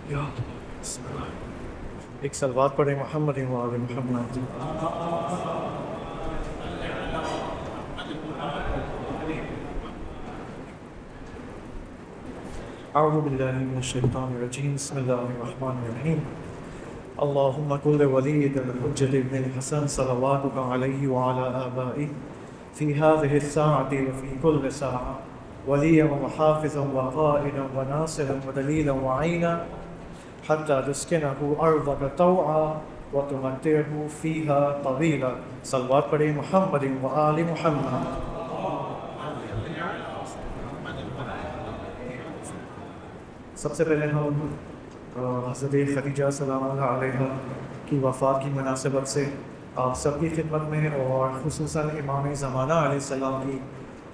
یا بسم اللہ. ایک صلوات پڑھیں محمد و آل محمد. اعوذ باللہ من الشیطان الرجیم. بسم اللہ الرحمن الرحیم. اللهم كل وليك الحجة بن الحسن صلواتك عليه وعلى آبائه في هذه الساعة وفي كل ساعة وليا وحافظا وقائدا وناصرا ودليلا وعينا حتى تسكنه أرضك طوعا وتمتعه فيها طويلا. صلوات پڑھیں محمد وآل محمد. سب سے پہلے ہم حضرت خدیجہ سلام اللہ علیہ کی وفات کی مناسبت سے آپ سب کی خدمت میں اور خصوصاً امام زمانہ علیہ السلام کی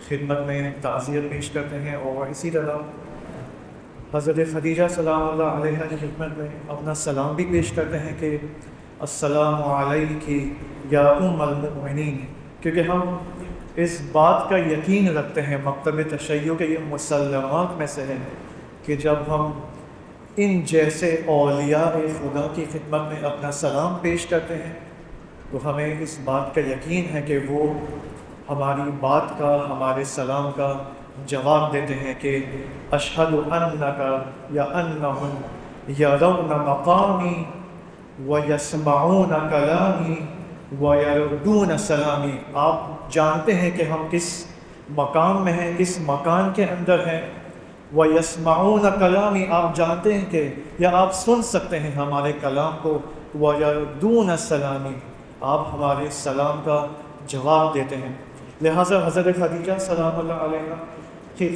خدمت میں تعزیت پیش کرتے ہیں، اور اسی طرح حضرت خدیجہ سلام اللہ علیہ کی خدمت میں اپنا سلام بھی پیش کرتے ہیں کہ السلام علیک یا ام المؤمنین، کیونکہ ہم اس بات کا یقین رکھتے ہیں مکتب تشیع کے یہ مسلمات میں سے ہے کہ جب ہم ان جیسے اولیاء خدا کی خدمت میں اپنا سلام پیش کرتے ہیں تو ہمیں اس بات کا یقین ہے کہ وہ ہماری بات کا، ہمارے سلام کا جواب دیتے ہیں کہ اشہد انک یا انہم یرون مقامی ویسمعون کلامی ویردون سلامی. آپ جانتے ہیں کہ ہم کس مقام میں ہیں، کس مکان کے اندر ہیں. وَيَسْمَعُونَ كَلَامِ، آپ جانتے ہیں کہ یا آپ سن سکتے ہیں ہمارے کلام کو. وَيَرْدُونَ السَّلَامِ، آپ ہمارے سلام کا جواب دیتے ہیں. لہٰذا حضرت خدیجہ سلام اللہ علیہ کی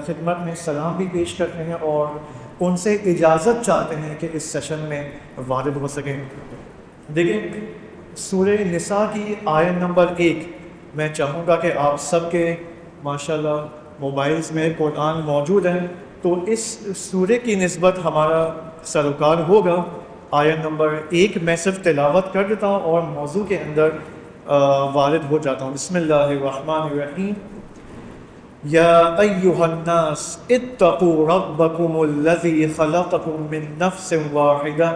خدمت میں سلام بھی پیش کرتے ہیں اور ان سے اجازت چاہتے ہیں کہ اس سیشن میں وارد ہو سکیں. دیکھیں سورہ نساء کی آیت نمبر 1 میں چاہوں گا کہ آپ سب کے ماشاءاللہ موبائلز میں قرآن موجود ہے، تو اس سورہ کی نسبت ہمارا سروکار ہوگا. آیت نمبر 1 میں صرف تلاوت کر دیتا ہوں اور موضوع کے اندر وارد ہو جاتا ہوں. بسم اللہ الرحمن الرحیم. یا ایہا الناس اتقوا ربکم الذی خلقکم من نفس واحدہ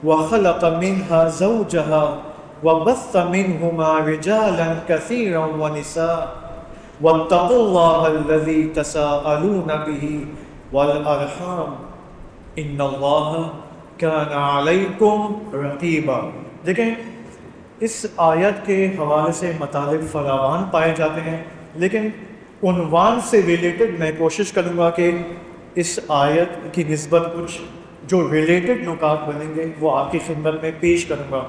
وخلق منها زوجها وبث منہما رجالا کثیرا ونساء واتقوا اللہ الذی تساءلون به والارحام ان اللہ کان علیکم رقیبا. دیکھیں اس آیت کے حوالے سے مطالب فراوان پائے جاتے ہیں، لیکن عنوان سے ریلیٹڈ میں کوشش کروں گا کہ اس آیت کی نسبت کچھ جو ریلیٹڈ نکات بنیں گے وہ آپ کی خدمت میں پیش کروں گا.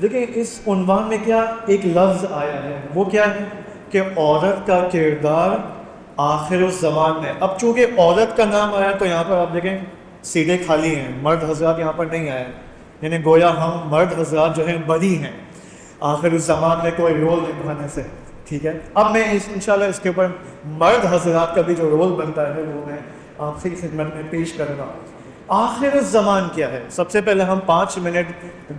دیکھیں اس عنوان میں کیا ایک لفظ آیا ہے، وہ کیا ہے کہ عورت کا کردار آخر الزمان میں. اب چونکہ عورت کا نام آیا تو یہاں پر آپ دیکھیں سیٹیں خالی ہیں، مرد حضرات یہاں پر نہیں آئے، یعنی گویا ہم مرد حضرات جو ہیں بری ہیں آخر الزمان میں کوئی رول نبھانے سے. ٹھیک ہے، اب میں انشاءاللہ اس کے اوپر مرد حضرات کا بھی جو رول بنتا ہے وہ میں آپ سے خدمت میں پیش کروں گا. آخر الزمان کیا ہے؟ سب سے پہلے ہم 5 منٹ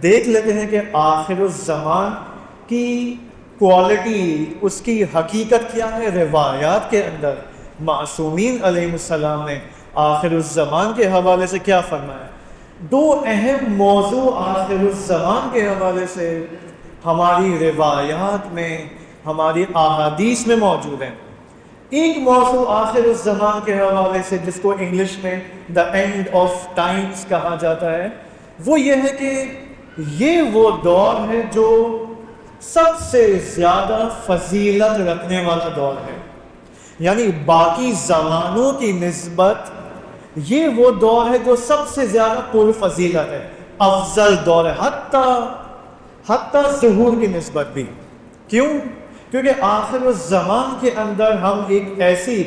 دیکھ لیتے ہیں کہ آخر الزمان کی کوالٹی، اس کی حقیقت کیا ہے. روایات کے اندر معصومین علیہ السلام نے آخر الزمان کے حوالے سے کیا فرمایا. 2 اہم موضوع آخر الزمان کے حوالے سے ہماری روایات میں، ہماری احادیث میں موجود ہیں. ایک موضوع آخر الزمان کے حوالے سے جس کو انگلش میں دا اینڈ آف ٹائمز کہا جاتا ہے، وہ یہ ہے کہ یہ وہ دور ہے جو سب سے زیادہ فضیلت رکھنے والا دور ہے. یعنی باقی زمانوں کی نسبت یہ وہ دور ہے جو سب سے زیادہ پر فضیلت ہے، افضل دور ہے، حتیٰ ظہور کی نسبت بھی. کیوں؟ کیونکہ آخر الزمان کے اندر ہم ایک ایسی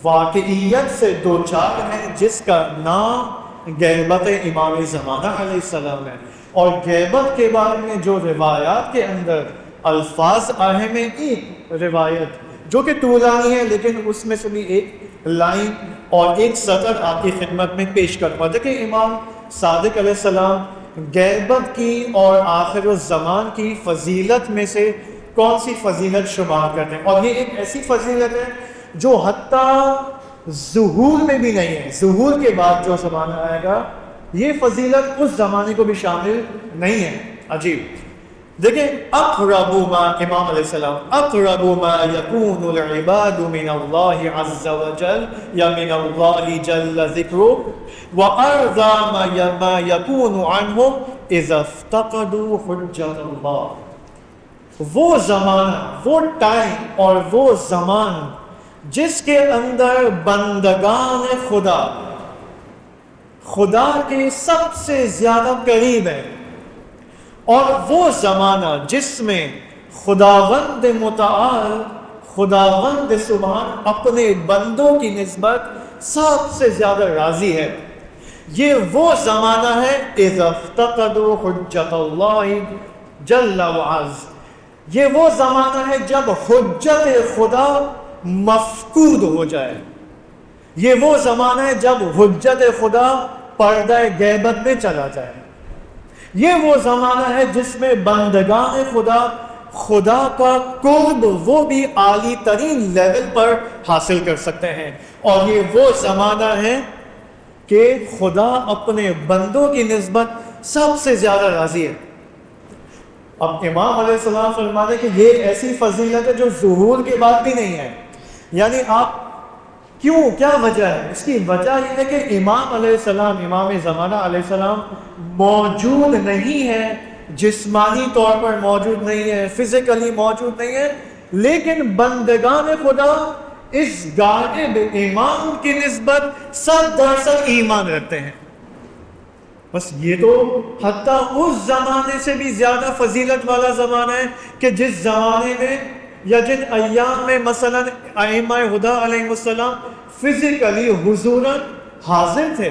واقعیت سے دوچار ہیں جس کا نام غیبت امام زمانہ علیہ السلام ہے. اور غیبت کے بارے میں جو روایات کے اندر الفاظ آئے ہیں، ایک روایت جو کہ طولانی ہے لیکن اس میں سے بھی ایک لائن اور ایک سطر آپ کی خدمت میں پیش کروں. دیکھیں امام صادق علیہ السلام غیبت کی اور آخر الزمان کی فضیلت میں سے کون سی فضیلت شمار کرتے ہیں، اور یہ ایک ایسی فضیلت ہے جو حتیٰ ظہور میں بھی نہیں ہے. ظہور کے بعد جو زمانہ آئے گا یہ فضیلت اس زمانے کو بھی شامل نہیں ہے. عجیب. دیکھیں اقرب ما امام علیہ السلام اقرب ما یکون العباد من اللہ عز وجل یا من اللہ جل ذکرہ وارضى ما یکون عنہم اذا افتقدوا حجت اللہ. وہ زمانہ، وہ ٹائم اور وہ زمان جس کے اندر بندگان خدا کے سب سے زیادہ قریب ہے، اور وہ زمانہ جس میں خداوند متعال، خداوند سبحان اپنے بندوں کی نسبت سب سے زیادہ راضی ہے. یہ وہ زمانہ ہے اذا افتقدوا حجت اللہ جل وعز. یہ وہ زمانہ ہے جب حجت خدا مفقود ہو جائے. یہ وہ زمانہ ہے جب حجت خدا پردہ غیبت میں چلا جائے. یہ وہ زمانہ ہے جس میں بندگان خدا کا قرب وہ بھی عالی ترین لیول پر حاصل کر سکتے ہیں. اور یہ وہ زمانہ ہے کہ خدا اپنے بندوں کی نسبت سب سے زیادہ راضی ہے. اب امام علیہ السلام فرماتے کہ یہ ایسی فضیلت ہے جو ظہور کے بعد بھی نہیں ہے. یعنی آپ کیوں، کیا وجہ ہے؟ اس کی وجہ یہ ہے کہ امام علیہ السلام، امام زمانہ علیہ السلام موجود نہیں ہے، جسمانی طور پر موجود نہیں ہے، فزیکلی موجود نہیں ہے، لیکن بندگان خدا اس غائب امام کی نسبت 100% ایمان رکھتے ہیں. بس یہ تو حتیٰ اس زمانے سے بھی زیادہ فضیلت والا زمانہ ہے کہ جس زمانے میں یا جن ایام میں مثلا ائمہ ہدی علیہ السلام فزیکلی حضوراً حاضر تھے.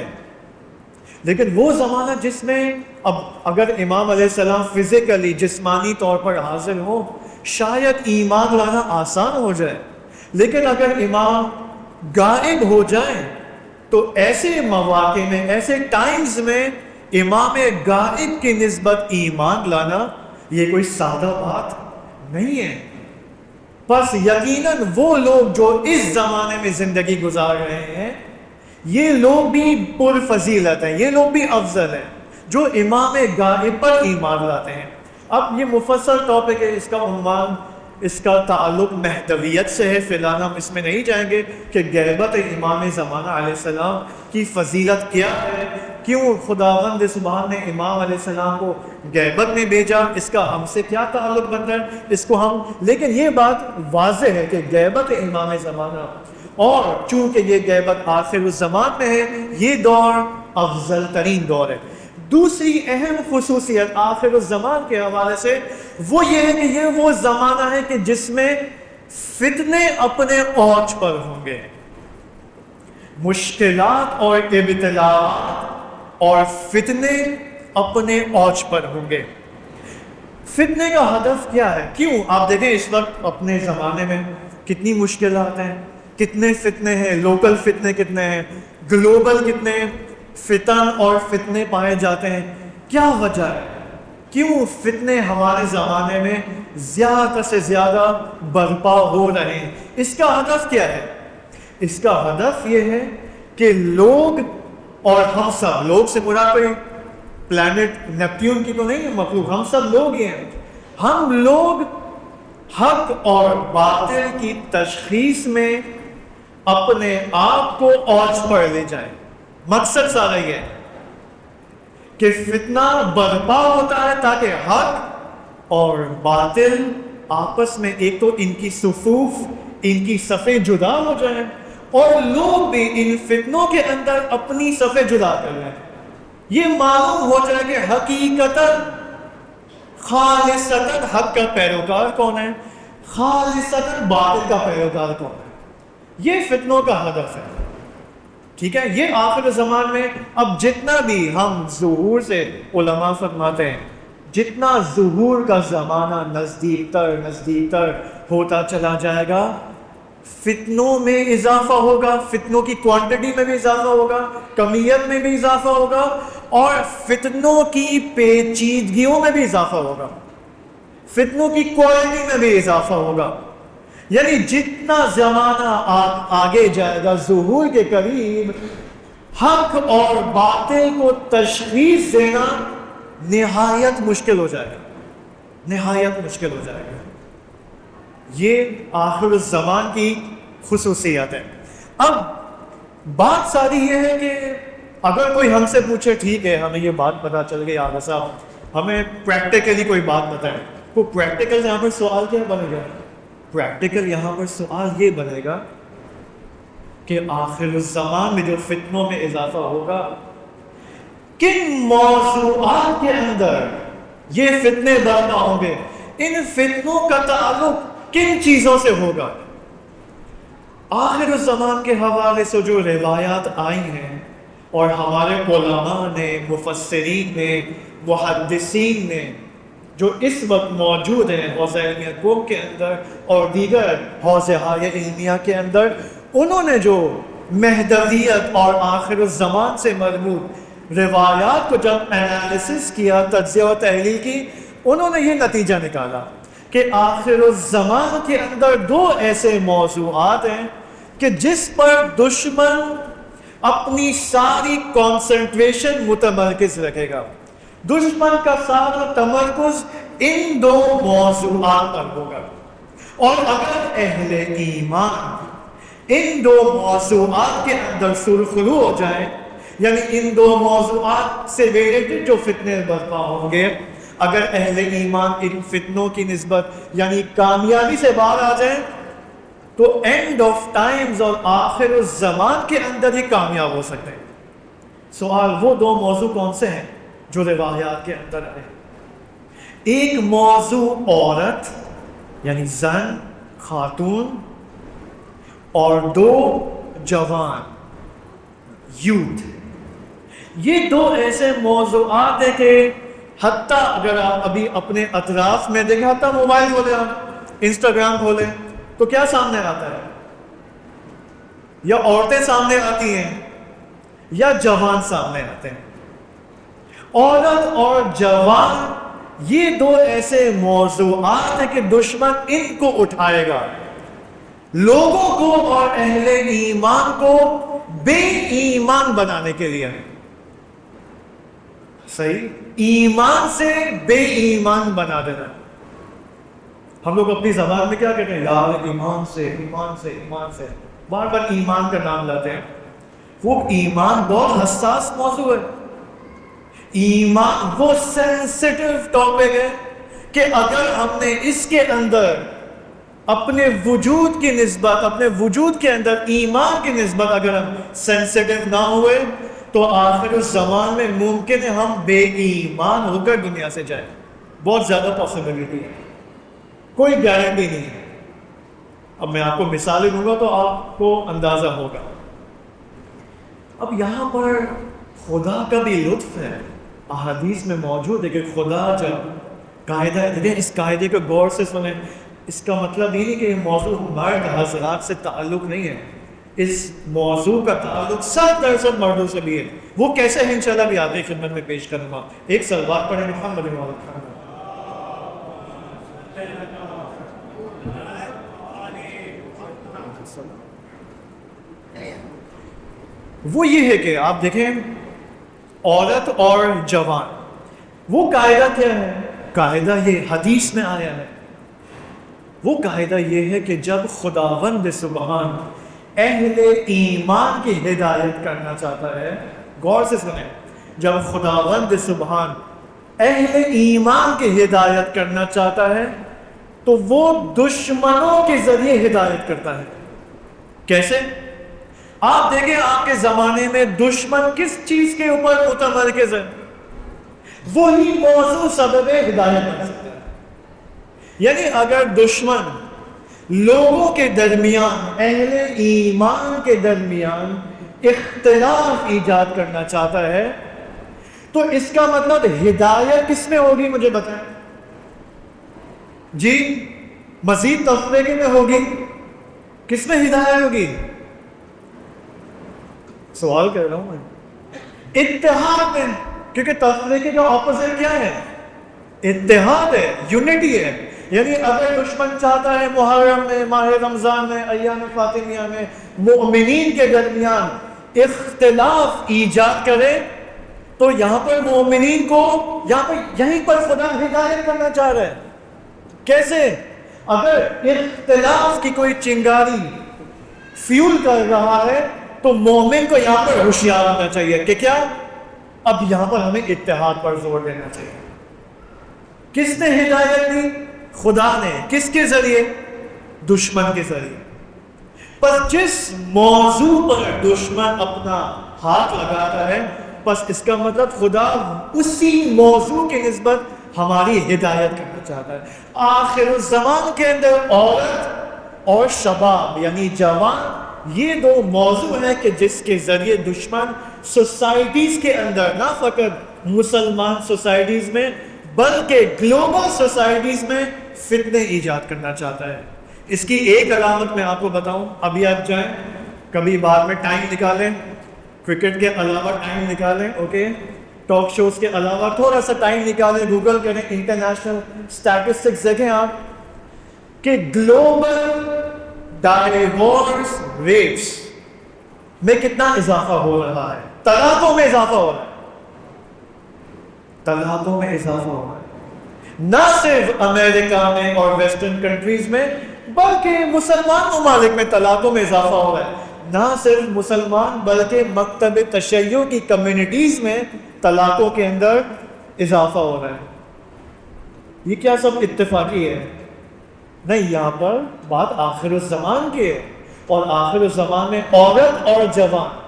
لیکن وہ زمانہ جس میں اب اگر امام علیہ السلام فزیکلی جسمانی طور پر حاضر ہو شاید ایمان لانا آسان ہو جائے، لیکن اگر امام غائب ہو جائیں تو ایسے مواقع میں، ایسے ٹائمز میں امام غائب کی نسبت ایمان لانا یہ کوئی سادہ بات نہیں ہے. بس یقیناً وہ لوگ جو اس زمانے میں زندگی گزار رہے ہیں یہ لوگ بھی پر فضیلت ہیں، یہ لوگ بھی افضل ہیں جو امام غائب پر ایمان لاتے ہیں. اب یہ مفصل ٹاپک ہے، اس کا عنوان، اس کا تعلق مہدویت سے ہے. فی الحال ہم اس میں نہیں جائیں گے کہ غیبت امام زمانہ علیہ السلام کی فضیلت کیا ہے، کیوں خداوند سبحان نے امام علیہ السلام کو غیبت میں بھیجا، اس کا ہم سے کیا تعلق بنتا ہے، اس کو ہم، لیکن یہ بات واضح ہے کہ غیبت امام زمانہ، اور چونکہ یہ غیبت آخر الزمان میں ہے، یہ دور افضل ترین دور ہے. دوسری اہم خصوصیت آخر الزمان کے حوالے سے وہ یہ ہے کہ یہ وہ زمانہ ہے کہ جس میں فتنے اپنے اوج پر ہوں گے، مشکلات اور ابتلاءات اور فتنے اپنے اوج پر ہوں گے. فتنے کا ہدف کیا ہے؟ کیوں آپ دیکھیں اس وقت اپنے زمانے میں کتنی مشکلات ہیں، کتنے فتنے ہیں، لوکل فتنے کتنے ہیں، گلوبل کتنے فتن اور فتنے پائے جاتے ہیں. کیا وجہ ہے کیوں فتنے ہمارے زمانے میں زیادہ سے زیادہ برپا ہو رہے ہیں؟ اس کا ہدف کیا ہے؟ اس کا ہدف یہ ہے کہ لوگ، اور ہم سب لوگ سے مراد کوئی پلانٹ نیپٹیون کی تو نہیں ہے مخلوق، ہم سب لوگ ہی ہیں، ہم لوگ حق اور باطل کی تشخیص میں اپنے آپ کو اوج پر لے جائیں. مقصد سارا یہ ہے کہ فتنہ برپا ہوتا ہے تاکہ حق اور باطل آپس میں ایک تو ان کی صفوف، ان کی صفیں جدا ہو جائیں، اور لوگ بھی ان فتنوں کے اندر اپنی صفیں جدا کر لیں. یہ معلوم ہو جائے کہ حقیقتاً خالصتاً حق کا پیروکار کون ہے، خالصتاً باطل کا پیروکار کون ہے. یہ فتنوں کا ہدف ہے. ٹھیک ہے، یہ آخر زمان میں اب جتنا بھی ہم ظہور سے، علماء فرماتے ہیں جتنا ظہور کا زمانہ نزدیک تر ہوتا چلا جائے گا، فتنوں میں اضافہ ہوگا، فتنوں کی کوانٹٹی میں بھی اضافہ ہوگا، کمیت میں بھی اضافہ ہوگا، اور فتنوں کی پیچیدگیوں میں بھی اضافہ ہوگا، فتنوں کی کوالٹی میں بھی اضافہ ہوگا. یعنی جتنا زمانہ آگے جائے گا ظہور کے قریب، حق اور باطل کو تشخیص دینا نہایت مشکل ہو جائے گا، نہایت مشکل ہو جائے گا۔ یہ آخر الزمان کی خصوصیت ہے۔ اب بات ساری یہ ہے کہ اگر کوئی ہم سے پوچھے ٹھیک ہے ہمیں یہ بات پتا چل گئی آغا صاحب ہمیں پریکٹیکلی کوئی بات بتائیں، تو پریکٹیکل یہاں پر سوال کیا بنے گا؟ پریکٹیکل یہاں پر سوال یہ بنے گا کہ آخر الزمان میں جو فتنوں میں اضافہ ہوگا، کن موضوعات کے اندر یہ فتنے برپا ہوں گے، ان فتنوں کا تعلق کن چیزوں سے ہوگا۔ آخر الزمان کے حوالے سے جو روایات آئی ہیں اور ہمارے علماء نے، مفسرین نے، محدثین نے جو اس وقت موجود ہیں حوزہ علمیہ قوم کے اندر اور دیگر حوزہ علمیہ کے اندر، انہوں نے جو مہدویت اور آخر الزمان سے مربوط روایات کو جب انالیسس کیا، تجزیہ و تحلیل کی، انہوں نے یہ نتیجہ نکالا کہ آخر الزمان کے اندر دو ایسے موضوعات ہیں کہ جس پر دشمن اپنی ساری کنسنٹریشن متمرکز رکھے گا۔ دشمن کا سارا تمرکز ان دو موضوعات پر ہوگا، اور اگر اہل ایمان ان دو موضوعات کے اندر سرخرو ہو جائیں، یعنی ان دو موضوعات سے ریلیٹڈ جو فتنے برپا ہوں گے، اگر اہل ایمان ان فتنوں کی نسبت یعنی کامیابی سے باہر آ جائیں تو اینڈ آف ٹائمز اور آخر الزمان کے اندر ہی کامیاب ہو سکتے ہیں۔ سوال وہ دو موضوع کون سے ہیں جو روایات کے اندر آئے؟ ایک موضوع عورت یعنی زن، خاتون، اور دو جوان، یوتھ۔ یہ دو ایسے موضوعات ہیں کہ حتیٰ اگر آپ ابھی اپنے اطراف میں دیکھیں، حتیٰ موبائل کھولیں، آپ انسٹاگرام کھولیں تو کیا سامنے آتا ہے؟ یا عورتیں سامنے آتی ہیں یا جوان سامنے آتے ہیں۔ عورت اور جوان یہ دو ایسے موضوعات ہیں کہ دشمن ان کو اٹھائے گا، لوگوں کو اور اہل ایمان کو بے ایمان بنانے کے لیے۔ صحیح، ایمان سے بے ایمان بنا دینا۔ ہم لوگ اپنی زبان میں کیا کہتے ہیں؟ یار ایمان سے، ایمان سے، ایمان سے، بار بار ایمان کا نام لاتے ہیں۔ وہ ایمان بہت حساس موضوع ہے۔ ایمان وہ سینسٹیو ٹاپک ہے کہ اگر ہم نے اس کے اندر اپنے وجود کی نسبت، اپنے وجود کے اندر ایمان کی نسبت اگر ہم سینسٹیو نہ ہوئے تو آخر اس زمان میں ممکن ہے ہم بے ایمان ہو کر دنیا سے جائیں۔ بہت زیادہ پاسبلٹی ہے، کوئی گارنٹی نہیں ہے۔ اب میں آپ کو مثالیں دوں گا تو آپ کو اندازہ ہوگا۔ اب یہاں پر خدا کا بھی لطف ہے، احادیث میں موجود ہے کہ خدا جب قاعدہ ہے، اس قاعدے کو غور سے سنیں، اس کا مطلب یہ نہیں کہ یہ موضوع مرد حضرات سے تعلق نہیں ہے، اس موضوع کا تعلق 100% مردوں سے بھی ہے۔ وہ کیسے ہے انشاءاللہ بھی آپ کی خدمت میں پیش کروں گا۔ ایک صلوات پڑھیں محمد محمد۔ وہ یہ ہے کہ آپ دیکھیں عورت اور جوان، وہ قاعدہ کیا ہے؟ قاعدہ یہ حدیث میں آیا ہے، وہ قاعدہ یہ ہے کہ جب خداوند سبحان اہل ایمان کی ہدایت کرنا چاہتا ہے، غور سے سنیں، جب خداوند سبحان اہل ایمان کی ہدایت کرنا چاہتا ہے تو وہ دشمنوں کے ذریعے ہدایت کرتا ہے۔ کیسے؟ آپ دیکھیں آپ کے زمانے میں دشمن کس چیز کے اوپر متمرکز ہے؟ وہی موضوع سبب ہدایت بن سکتا ہے۔ یعنی اگر دشمن لوگوں کے درمیان، اہل ایمان کے درمیان اختلاف ایجاد کرنا چاہتا ہے تو اس کا مطلب ہدایت کس میں ہوگی؟ مجھے بتائیں جی، مزید تفریقے میں ہوگی؟ کس میں ہدایت ہوگی؟ سوال کر رہا ہوں میں، اتحاد میں، کیونکہ تفریقے کا اپوزٹ کیا ہے؟ اتحاد ہے، یونٹی ہے۔ یعنی اگر دشمن چاہتا ہے محرم میں، ماہ رمضان میں، ایام فاطمیہ میں مومنین کے درمیان اختلاف ایجاد کرے، تو یہاں پر مومنین کو یہیں پر خدا ہدایت کرنا چاہ رہے ہیں. کیسے؟ اگر اختلاف کی کوئی چنگاری فیول کر رہا ہے تو مومن کو یہاں پر ہوشیار ہونا چاہیے کہ کیا اب یہاں پر ہمیں اتحاد پر زور دینا چاہیے. کس نے ہدایت دی؟ خدا نے. کس کے ذریعے؟ دشمن کے ذریعے. پر جس موضوع پر دشمن اپنا ہاتھ لگاتا ہے، بس اس کا مطلب خدا اسی موضوع کی نسبت ہماری ہدایت کرنا چاہتا ہے. آخر الزمان کے اندر عورت اور شباب یعنی جوان، یہ دو موضوع ہیں کہ جس کے ذریعے دشمن سوسائٹیز کے اندر، نہ فقط مسلمان سوسائٹیز میں بلکہ گلوبل سوسائٹیز میں فتنے ایجاد کرنا چاہتا ہے. اس کی ایک علامت میں آپ کو بتاؤں. ابھی آپ جائیں کبھی بعد میں ٹائم نکالیں، کرکٹ کے علاوہ ٹائم نکالیں، اوکے، ٹاک شوز کے علاوہ تھوڑا سا ٹائم نکالیں، گوگل کریں، انٹرنیشنل اسٹیٹسٹکس دیکھیں آپ کہ گلوبل ڈائیورس ریٹس میں کتنا اضافہ ہو رہا ہے. طلاقوں میں اضافہ ہو رہا ہے، طلاقوں میں اضافہ ہو رہا ہے. نہ صرف امریکہ میں اور ویسٹرن کنٹریز میں بلکہ مسلمان ممالک میں طلاقوں میں اضافہ ہو رہا ہے. نہ صرف مسلمان بلکہ مکتب تشیع کی کمیونٹیز میں طلاقوں کے اندر اضافہ ہو رہا ہے. یہ کیا سب اتفاقی ہے؟ نہیں، یہاں پر بات آخر الزمان کی ہے. اور آخر الزمان میں عورت اور جوان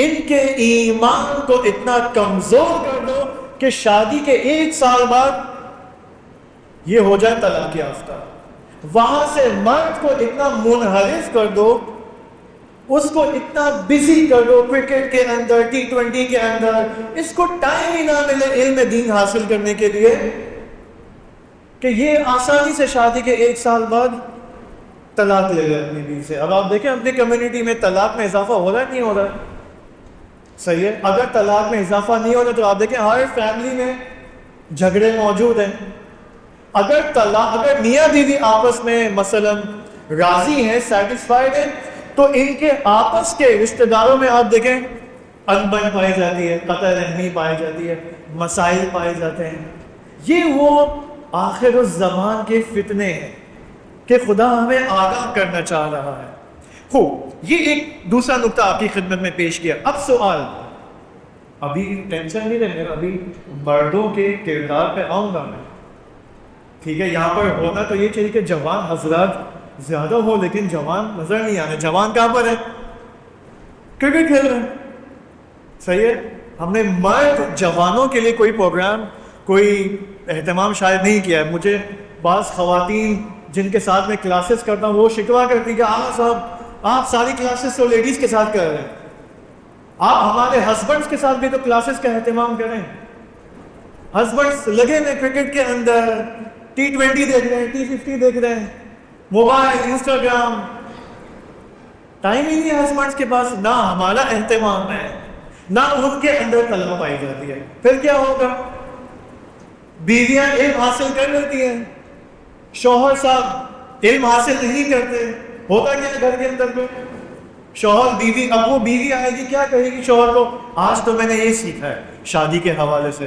ان کے ایمان کو اتنا کمزور کر دو کہ شادی کے 1 سال بعد یہ ہو جائے طلاق یافتہ. وہاں سے مرد کو اتنا منحرف کر دو، اس کو اتنا بزی کر دو کرکٹ کے اندر، T20 کے اندر، اس کو ٹائم ہی نہ ملے علم دین حاصل کرنے کے لیے کہ یہ آسانی سے شادی کے 1 سال بعد طلاق لے لے اپنی بیوی سے. اب آپ دیکھیں اپنی کمیونٹی میں طلاق میں اضافہ ہو رہا ہے نہیں ہو رہا ہے؟ صحیح ہے. اگر طلاق میں اضافہ نہیں ہو رہا تو آپ دیکھیں ہر فیملی میں جھگڑے موجود ہیں. اگر میاں بیوی آپس میں مثلا راضی ہیں، سیٹسفائیڈ ہیں، تو ان کے آپس کے رشتہ داروں میں آپ دیکھیں انبن پائی جاتی ہے، قطع رحمی پائی جاتی ہے، مسائل پائے جاتے ہیں. یہ وہ آخر الزمان کے فتنے ہیں کہ خدا ہمیں آگاہ کرنا چاہ رہا ہے. یہ ایک دوسرا نقطہ آپ کی خدمت میں پیش کیا. اب سوال، ابھی ٹینشن نہیں لینا، ابھی مردوں کے کردار پہ آؤں گا میں، ٹھیک ہے. یہاں پر ہونا تو یہ چاہیے کہ جوان حضرات زیادہ ہو، لیکن جوان نظر نہیں آ رہے. جوان کہاں پر ہے؟ کرکٹ کھیل رہے ہیں. صحیح ہے. ہم نے مرد جوانوں کے لیے کوئی پروگرام، کوئی اہتمام شاید نہیں کیا ہے. مجھے بعض خواتین جن کے ساتھ میں کلاسز کرتا ہوں وہ شکوہ کرتی کہ صاحب آپ ساری کلاسز تو لیڈیز کے ساتھ کر رہے ہیں، آپ ہمارے ہسبینڈس کے ساتھ بھی تو کلاسز کا اہتمام کریں. ہسبینڈس لگے ہوئے کرکٹ کے اندر، T20 دیکھ رہے ہیں، T50 دیکھ رہے ہیں، موبائل، انسٹاگرام، ٹائم ہی نہیں ہے ہسبینڈس کے پاس. نہ ہمارا اہتمام ہے، نہ ان کے اندر طلب پائی جاتی ہے. پھر کیا ہوگا؟ بیویاں علم حاصل کر لیتی ہیں، شوہر صاحب علم حاصل نہیں کرتے. ہوتا کیا گھر کے اندر میں شوہر بیوی، اب وہ بیوی آئے گی کیا کہے گی شوہر کو؟ آج تو میں نے یہ سیکھا ہے شادی کے حوالے سے.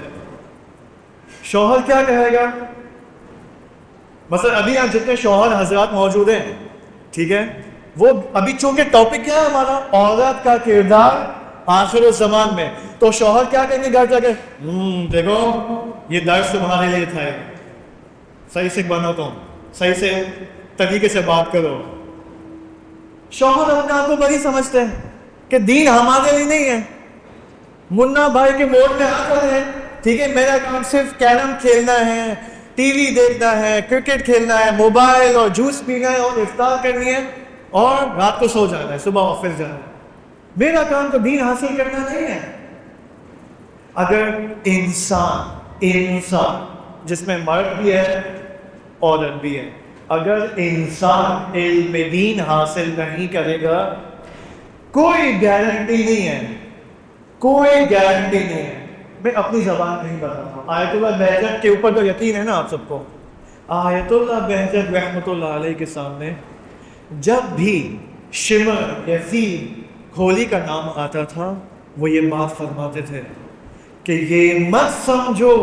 شوہر کیا کہے گا؟ مثلا ابھی یہاں جتنے شوہر حضرات موجود ہیں، ٹھیک ہے، وہ ابھی چونکہ ٹاپک کیا ہے ہمارا عورت کا کردار آخر الزمان میں، تو شوہر کیا کہیں گے گھر جا کے؟ دیکھو یہ درس تمہارے لیے تھا، صحیح سے بنو، تم صحیح سے طریقے سے بات کرو. شوہر اپنے آپ کو بڑی سمجھتے ہیں کہ دین ہمارے لیے نہیں ہے. منا بھائی کے موڈ میں آ کر ہے، ٹھیک ہے، میرا کام صرف کیرم کھیلنا ہے، ٹی وی دیکھنا ہے، کرکٹ کھیلنا ہے، موبائل اور جوس پینا ہے اور افطار کرنی ہے اور رات کو سو جانا ہے، صبح آفس جانا ہے. میرا کام تو دین حاصل کرنا نہیں ہے. اگر انسان جس میں مرد بھی ہے عورت بھی ہے، اگر انسان علم دین حاصل نہیں کرے گا، کوئی گارنٹی نہیں ہے، کوئی گارنٹی نہیں ہے. میں اپنی زبان نہیں بتاتا ہوں. آیت اللہ بہجت کے اوپر تو یقین ہے نا آپ سب کو. آیت اللہ بہجت رحمۃ اللہ علیہ کے سامنے جب بھی شمر، یزید ہولی کا نام آتا تھا وہ یہ بات فرماتے تھے کہ یہ مت سمجھو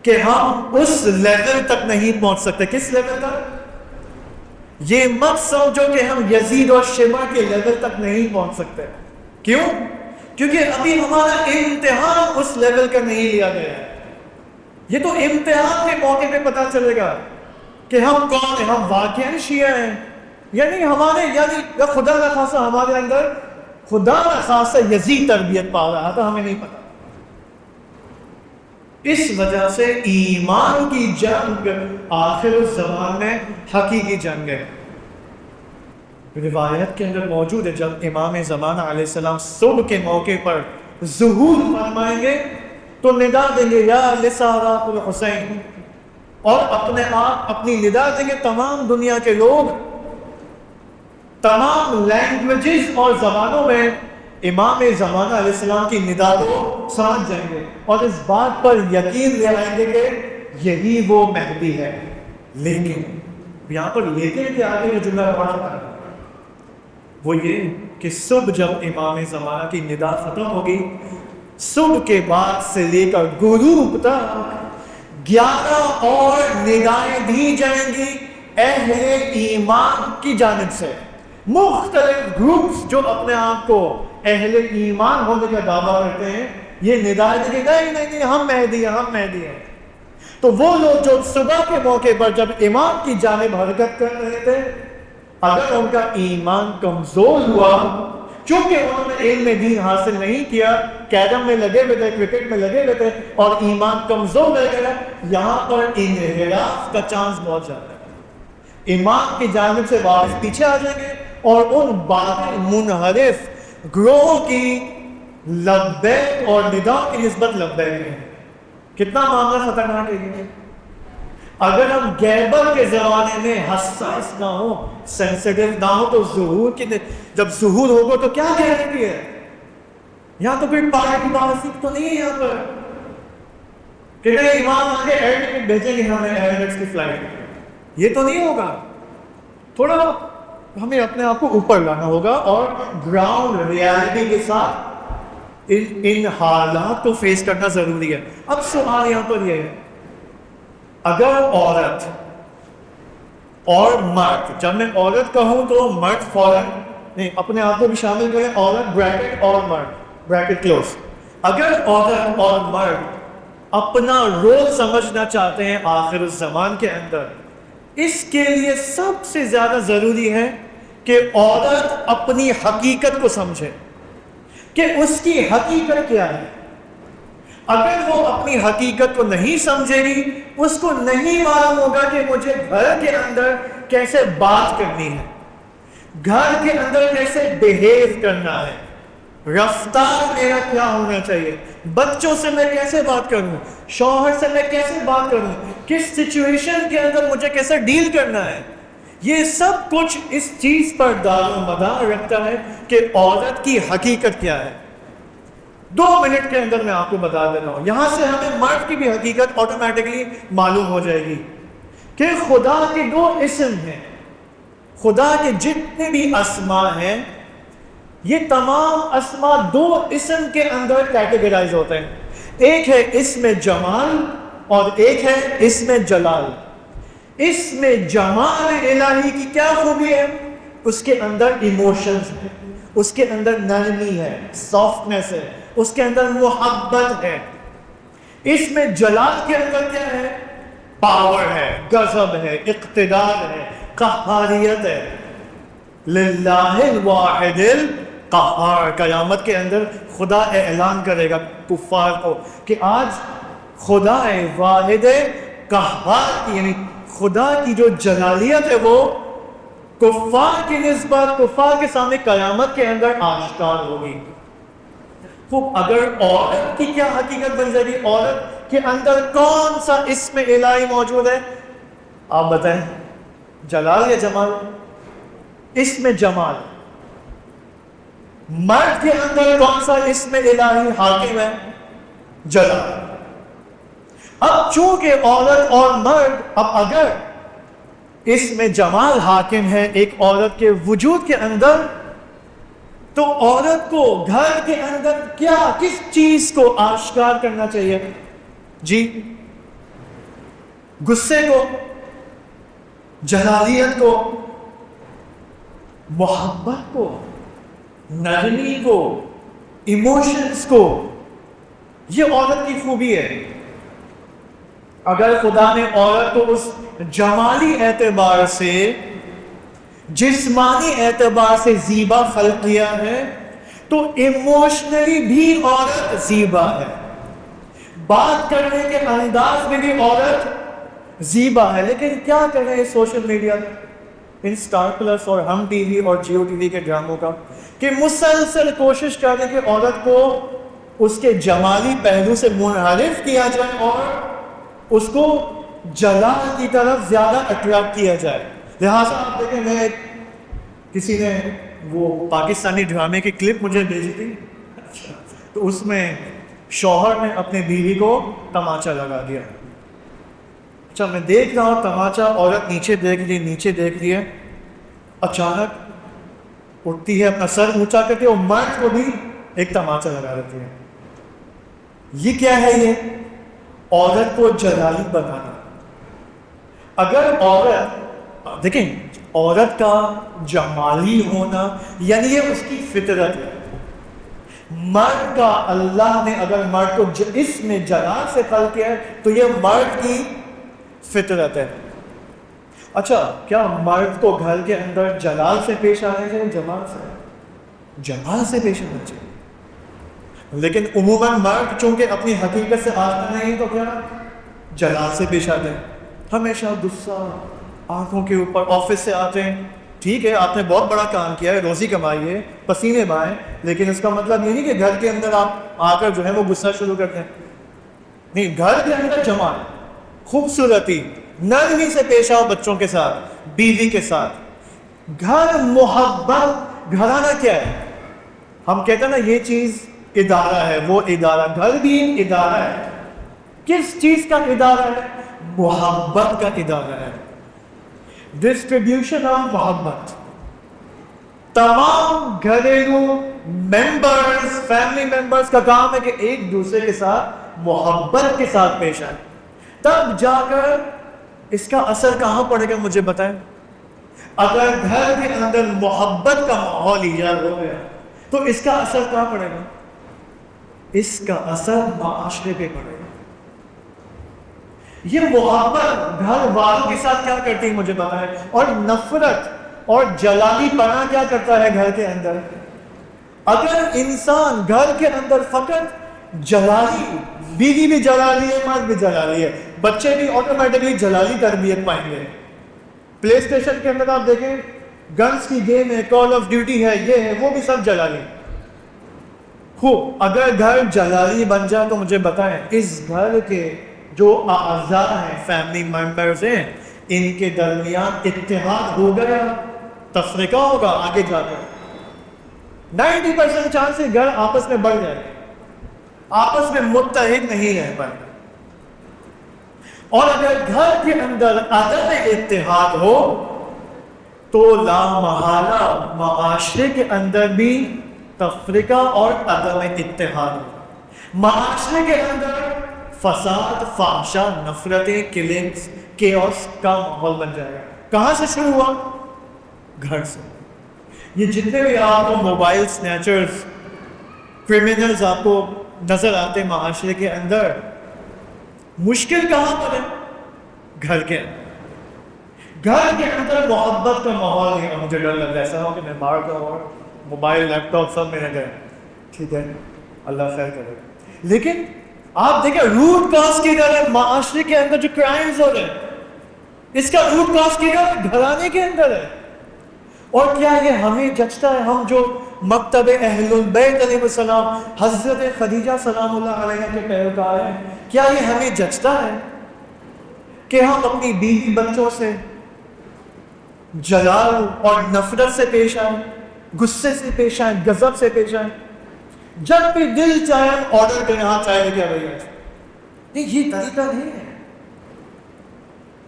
کہ ہم اس لیول تک نہیں پہنچ سکتے. کس لیول تک؟ یہ مت سمجھو کہ ہم یزید اور شیبہ کے لیول تک نہیں پہنچ سکتے. کیوں؟ کیونکہ ابھی ہمارا امتحان اس لیول کا نہیں لیا گیا ہے. یہ تو امتحان کے موقع پہ پتا چلے گا کہ ہم کون ہیں. ہم واقعی شیعہ ہیں یعنی ہمارے یا خدا نہ خاصہ ہمارے اندر خدا نہ خاصہ یزید تربیت پا رہا تھا، ہمیں نہیں پتا. اس وجہ سے ایمان کی جنگ آخر الزمان میں حقیقی جنگ ہے. روایت کے اندر موجود ہے جب امام زمانہ علیہ السلام صبح کے موقع پر ظہور فرمائیں گے تو ندا دیں گے یا لسارات الحسین، اور اپنے آپ اپنی ندا دیں گے. تمام دنیا کے لوگ تمام لینگویجز اور زبانوں میں امام زمانہ علیہ السلام کی ندا کو سمجھ جائیں گے اور اس بات پر یقین لے آئیں گے کہ یہی وہ مہدی ہے. لیکن یہاں پر لیکن کے آگے جو جملہ پڑھا وہ یہ کہ صبح جب امام زمانہ کی ندا ختم ہوگی، صبح کے بعد سے لے کر غروب تک 11 اور ندائیں دی جائیں گی اہل ایمان کی جانب سے. مختلف گروپس جو اپنے آپ کو اہل ایمان ہونے کا دعویٰ کرتے ہیں یہ ندائیں دیں گے نہیں ہم مہدی ہیں. تو وہ لوگ جو صبح کے موقع پر جب امام کی جانب حرکت کر رہے تھے، اگر ان کا ایمان کمزور ہوا چونکہ انہوں نے علم دین حاصل نہیں کیا، کیرم میں لگے ہوئے تھے، کرکٹ میں لگے ہوئے تھے اور ایمان کمزور رہ گیا، یہاں پر انحراف کا چانس بہت زیادہ ہے. ایمان کی جانب سے واپس پیچھے آ جائیں گے اور ان باطل منحرف گروہ کی لبیک اور ندا کی نسبت لبیک ہے. کتنا معاملہ خطرناک ہے. اگر ہم غیبت کے زمانے میں حساس نہ ہو، سینسیٹیو نہ ہو تو ظہور کی جب ظہور ہوگا تو کیا گارنٹی ہے؟ یہاں تو کوئی پارٹی پالیسی تو نہیں ہے یہاں پر کہ امام آگے ایئر ٹکٹ بھیجیں گے ہمیں ایمریٹس کی فلائٹ. یہ تو نہیں ہوگا. تھوڑا ہمیں اپنے آپ کو اوپر لانا ہوگا اور گراؤنڈ ریالٹی کے ساتھ ان حالات کو فیس کرنا ضروری ہے. اب سوال یہاں پر یہ ہے، اگر عورت اور مرد، جب میں عورت کہوں تو مرد فوراً نہیں، اپنے آپ کو بھی شامل کریں، عورت بریکٹ اور مرد بریکٹ کلوز. اگر عورت اور مرد اپنا رول سمجھنا چاہتے ہیں آخر الزمان کے اندر، اس کے لیے سب سے زیادہ ضروری ہے کہ عورت اپنی حقیقت کو سمجھے کہ اس کی حقیقت کیا ہے. اگر وہ اپنی حقیقت کو نہیں سمجھے گی، اس کو نہیں معلوم ہوگا کہ مجھے گھر کے اندر کیسے بات کرنی ہے، گھر کے اندر کیسے بیہیو کرنا ہے، رفتار میرا کیا ہونا چاہیے، بچوں سے میں کیسے بات کروں، شوہر سے میں کیسے بات کروں، کس سچویشن کے اندر مجھے کیسے ڈیل کرنا ہے. یہ سب کچھ اس چیز پر دار و مدار رکھتا ہے کہ عورت کی حقیقت کیا ہے. 2 منٹ کے اندر میں آپ کو بتا دیتا ہوں. یہاں سے ہمیں مرد کی بھی حقیقت آٹومیٹکلی معلوم ہو جائے گی کہ خدا کے 2 اسم ہیں. خدا کے جتنے بھی اسماء ہیں یہ تمام اسماء 2 اسم کے اندر کیٹیگرائز ہوتے ہیں. ایک ہے اسم جمال اور ایک ہے اسم جلال. اسم جمال الہی کی کیا خوبی ہے؟ اس کے اندر ایموشنز ہے، اس کے اندر نرمی ہے، سافٹنس ہے، اس کے اندر محبت ہے. اس میں جلال کے اندر کیا ہے؟ پاور ہے، غضب ہے، اقتدار ہے، قہاریت ہے. للہ الواحد القہار. قیامت کے اندر خدا اعلان کرے گا کفار کو کہ آج خدا واحد قہار کی، یعنی خدا کی جو جلالیت ہے وہ کفار کی نسبت، کفار کے سامنے قیامت کے اندر آشکار ہوگی. خوب، اگر عورت کی کیا حقیقت بن جائے گی؟ عورت کے اندر کون سا اسم الہی موجود ہے؟ آپ بتائیں، جلال یا جمال؟ اسم جمال. مرد کے اندر کون سا اسم الہی حاکم ہے؟ جلال. اب چونکہ عورت اور مرد، اب اگر اس میں جمال حاکم ہے ایک عورت کے وجود کے اندر تو عورت کو گھر کے اندر کس چیز کو آشکار کرنا چاہیے؟ جی، غصے کو، جلالیت کو، محبت کو، نرمی کو، ایموشنز کو. یہ عورت کی خوبی ہے. اگر خدا نے عورت کو اس جمالی اعتبار سے، جسمانی اعتبار سے زیبا خلق کیا ہے تو ایموشنلی بھی عورت زیبا ہے. بات کرنے کے انداز میں بھی عورت زیبا ہے. لیکن کیا کر رہے ہیں social media in star plus اور ہم ٹی وی اور جیو ٹی وی کے ڈراموں کا، کہ مسلسل کوشش کر رہے کہ عورت کو اس کے جمالی پہلو سے منحرف کیا جائے اور اس کو جلال کی طرف زیادہ اٹریکٹ کیا جائے. لہٰذا آپ دیکھیں، کسی نے وہ پاکستانی ڈرامے کی کلپ مجھے بھیجی تھی، تو اس میں شوہر نے اپنے بیوی کو تماچا لگا دیا. اچھا، میں دیکھ رہا ہوں تماچا، عورت نیچے دیکھ رہی ہے، اچانک اٹھتی ہے، اپنا سر اونچا کرتی ہے اور مرد کو بھی ایک تماچا لگا دیتی ہے. یہ کیا ہے؟ یہ عورت کو جلالی بنانا. اگر عورت، دیکھیں، عورت کا جمالی ہونا یعنی یہ اس کی فطرت ہے. مرد کا اللہ نے اگر مرد کو اس میں جلال سے خلق کیا ہے تو یہ مرد کی فطرت ہے. اچھا، کیا مرد کو گھر کے اندر جلال سے پیش آنا چاہیے؟ جمال سے پیش آنا چاہیے. لیکن عموماً مرد چونکہ اپنی حقیقت سے آتا نہیں تو کیا جلال سے پیش آتے ہیں. ہمیشہ غصہ آنکھوں کے اوپر. آفس سے آتے ہیں، ٹھیک ہے آپ نے بہت بڑا کام کیا ہے، روزی کمائی ہے، پسینے بہائیں، لیکن اس کا مطلب یہ نہیں کہ گھر کے اندر آپ آ کر جو ہے وہ غصہ شروع کرتے ہیں. نہیں، گھر کے اندر جمال، خوبصورتی، نرمی سے پیش آؤ بچوں کے ساتھ، بیوی کے ساتھ. گھر محبت. گھرانہ کیا ہے؟ ہم کہتے ہیں نا یہ چیز ادارہ ہے، وہ ادارہ. گھر بھی ادارہ ہے. کس چیز کا ادارہ ہے؟ محبت کا ادارہ ہے. ڈسٹریبیوشن آف محبت. تمام گھریلو ممبرز، فیملی ممبرز کا کام ہے کہ ایک دوسرے کے ساتھ محبت کے ساتھ پیش آئے. تب جا کر اس کا اثر کہاں پڑے گا مجھے بتائیں. اگر گھر کے اندر محبت کا ماحول ایجاد ہو گیا تو اس کا اثر کہاں پڑے گا؟ اس کا اثر معاشرے پہ پڑے گا. یہ محبت گھر والوں کے ساتھ کیا کرتی ہے مجھے بتائیں. اور نفرت اور جلالی پنا کیا کرتا ہے گھر کے اندر. اگر انسان گھر کے اندر فقط جلالی، بیوی بھی جلالی ہے، مرد بھی جلالی ہے، بچے بھی آٹومیٹکلی جلالی تربیت پائیں گے. پلے اسٹیشن کے اندر آپ دیکھیں گنز کی گیم ہے، کال آف ڈیوٹی ہے، یہ ہے، وہ بھی سب جلالی. اگر گھر جلالی بن جائے تو مجھے بتائیں اس گھر کے جو اعضاء ہیں، فیملی ممبرز ہیں، ان کے درمیان اتحاد ہوگا یا تفرقہ ہوگا آگے جا کر؟ 90% چانس ہے گھر آپس میں بڑھ جائے، آپس میں متحد نہیں رہ پائے. اور اگر گھر کے اندر عدم اتحاد ہو تو لامحالہ معاشرے کے اندر بھی تفرقہ اور عدم اتحاد ہو. معاشرے کے اندر فساد، فحشا، نفرتیں، کلنگز، کیوس کا ماحول بن جائے گا. کہاں سے شروع ہوا؟ گھر سے. یہ جتنے بھی آپ کو موبائل سنیچرز، کرمنلز آپ کو نظر آتے معاشرے کے اندر، مشکل کہاں پر ہے؟ گھر کے اندر. گھر کے اندر محبت کا ماحول نہیں. مجھے ڈر لگ رہا ہے ایسا ہو کہ میں باہر کا اور موبائل، لیپ ٹاپ سب میرے گئے. ٹھیک ہے، اللہ خیر کرے. لیکن آپ دیکھیں روٹ کاز کی طرح معاشرے کے اندر جو کرائمز ہو رہے ہیں، اس کا روٹ کاز کی طرح گھرانے کے اندر ہے. اور کیا یہ ہمیں جچتا ہے، ہم جو مکتب اہل البیت علیہ السلام، حضرت خدیجہ سلام اللہ علیہ کے پیروکار ہیں، کیا یہ ہمیں جچتا ہے کہ ہم اپنی بیوی بچوں سے جلال اور نفرت سے پیش آئیں، غصے سے پیش آئیں، غضب سے پیش آئیں؟ جب بھی دل چاہے آرڈر کریں، ہاں چاہے کیا بھائی. نہیں، یہ طریقہ نہیں ہے.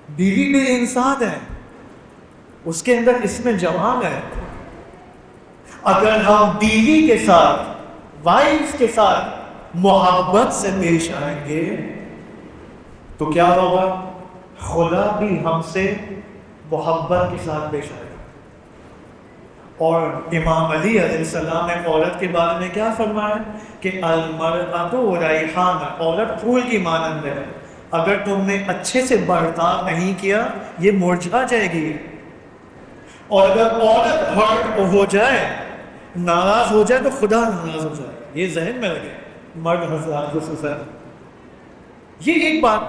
بیوی بھی انسان ہے، اس کے اندر اس میں جوان ہے. اگر ہم بیوی کے ساتھ، وائف کے ساتھ محبت سے پیش آئیں گے تو کیا ہوگا؟ خدا بھی ہم سے محبت کے ساتھ پیش آئے گا۔ اور امام علی علیہ السلام نے عورت کے بارے میں کیا فرمایا کہ المرأۃ ریحانہ، عورت پھول کی مانند ہے، اگر تم نے اچھے سے برتاؤ نہیں کیا یہ مرجھا جائے گی۔ اور اگر عورت ہرٹ ہو جائے، ناراض ہو جائے تو خدا ناراض ہو جائے، یہ ذہن میں لگے مرد حضرات خصوصاً۔ یہ ایک بات۔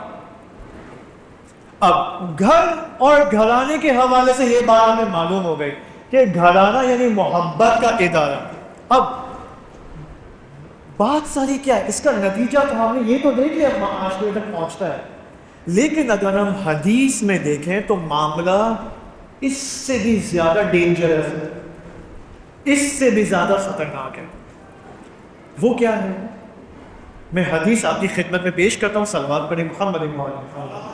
اب گھر اور گھرانے کے حوالے سے یہ بات ہمیں معلوم ہو گئی کہ گھرانہ یعنی محبت کا ادارہ۔ اب بات ساری کیا ہے؟ اس کا نتیجہ تو ہم نے یہ تو دیکھ لیا معاشرے تک پہنچتا ہے، لیکن اگر ہم حدیث میں دیکھیں تو معاملہ اس سے بھی زیادہ ڈینجرس ہے، اس سے بھی زیادہ خطرناک ہے۔ وہ کیا ہے؟ میں حدیث آپ کی خدمت میں پیش کرتا ہوں، صلوات پڑھیں محمد مولانا۔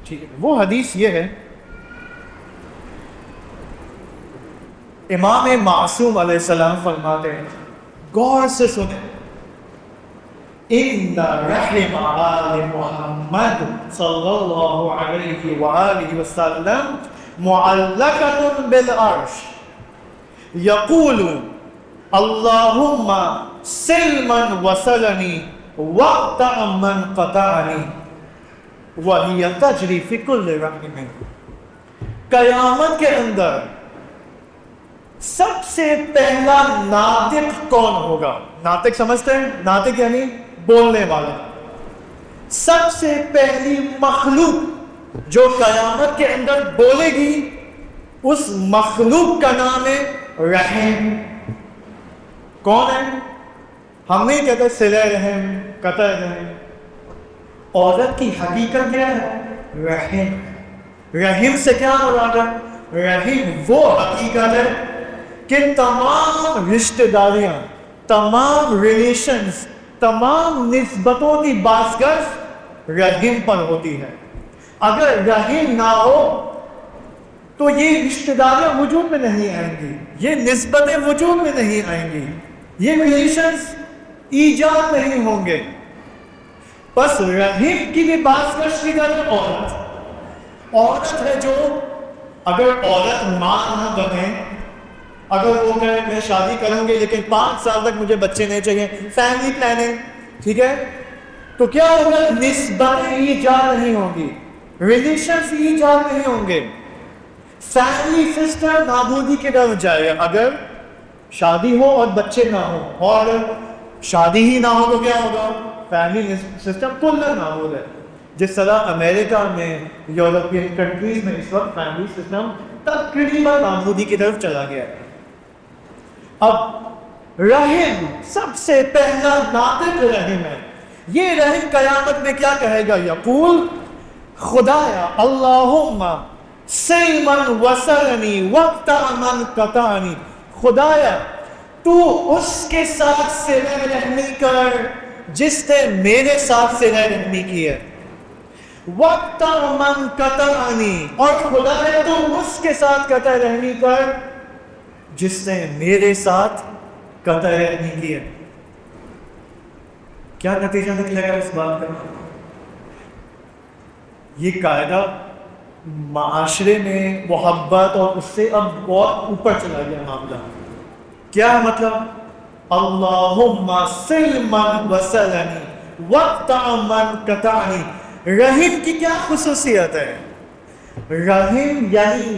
ٹھیک ہے، وہ حدیث یہ ہے، امام معصوم علیہ السلام فرماتے ہیں، غور سے سنیں، ان رحم آل محمد صلی اللہ علیہ وآلہ وسلم معلقۃ بالعرش یقول اللہم سل من وصلنی واقطع من قطعنی وہی تجری فی کل رحم۔ قیامت کے اندر سب سے پہلا ناطق کون ہوگا؟ ناطق سمجھتے ہیں؟ ناطق یعنی بولنے والا۔ سب سے پہلی مخلوق جو قیامت کے اندر بولے گی اس مخلوق کا نام ہے رحم۔ کون ہے؟ ہم نہیں کہتے صلہ رحم، قطع رحم۔ عورت کی حقیقت کیا ہے؟ رحم۔ رحم سے کیا مراد ہے؟ رحم وہ حقیقت ہے کہ تمام رشتہ داریاں، تمام ریلیشنز، تمام نسبتوں کی بازگشت رحم پر ہوتی ہے۔ اگر رحم نہ ہو تو یہ رشتہ داریاں وجود میں نہیں آئیں گی، یہ نسبتیں وجود میں نہیں آئیں گی، یہ ریلیشنز ایجاد نہیں ہوں گے۔ بس رحم کی بھی بازگشت کی طرف عورت ہے جو، اگر عورت ماں نہ بنے، اگر وہ کہے میں شادی کروں گی لیکن 5 سال تک مجھے بچے نہیں چاہیے، فیملی پلاننگ، ٹھیک ہے، تو کیا ہوگا؟ نسبتیں ایجاد نہیں ہوں گی، ریلیشنز ایجاد نہیں ہوں گے، فیملی سسٹم نابودی کی طرف جائے گا۔ اگر شادی ہو اور بچے نہ ہو، اور شادی ہی نہ ہو تو کیا ہوگا؟ فیملی سسٹم کلن نابود ہے۔ جس طرح امریکہ میں، یورپین کنٹریز میں اس وقت فیملی سسٹم تقریباً نابودی کی طرف چلا گیا ہے۔ اب رحم سب سے پہلا ناطق رحم ہے۔ یہ رحم قیامت میں کیا کہے گا؟ یقول خدایا اللہم سل من وصلنی واقطع من قطعنی، خدایا تو اس کے ساتھ صلہ رحمی کر جس نے میرے ساتھ صلہ رحمی کی ہے، واقطع من قطعنی، اور خدایا تو اس کے ساتھ قطع رحمی کر جس نے میرے ساتھ قطع رحمی کی ہے۔ کیا نتیجہ نکلے گا اس بات کا؟ یہ قاعدہ معاشرے میں محبت اور اس سے اب بہت اوپر چلا گیا معاملہ۔ کیا مطلب؟ اللہم سل من وصلنی واقطع من قطعنی۔ رحم کی کیا خصوصیت ہے؟ رحم یعنی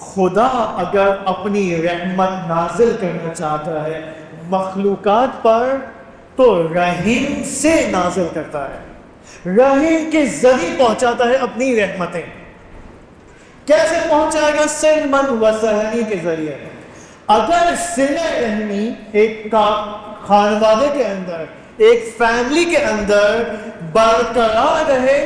خدا اگر اپنی رحمت نازل کرنا چاہتا ہے مخلوقات پر تو رحم سے نازل کرتا ہے، رحم کے ذریعے پہنچاتا ہے اپنی رحمتیں۔ کیسے پہنچائے گا؟ سل من وصلنی کے ذریعے۔ اگر صلہ رحمی ایک خانوادے کے اندر، ایک فیملی کے اندر برقرار رہے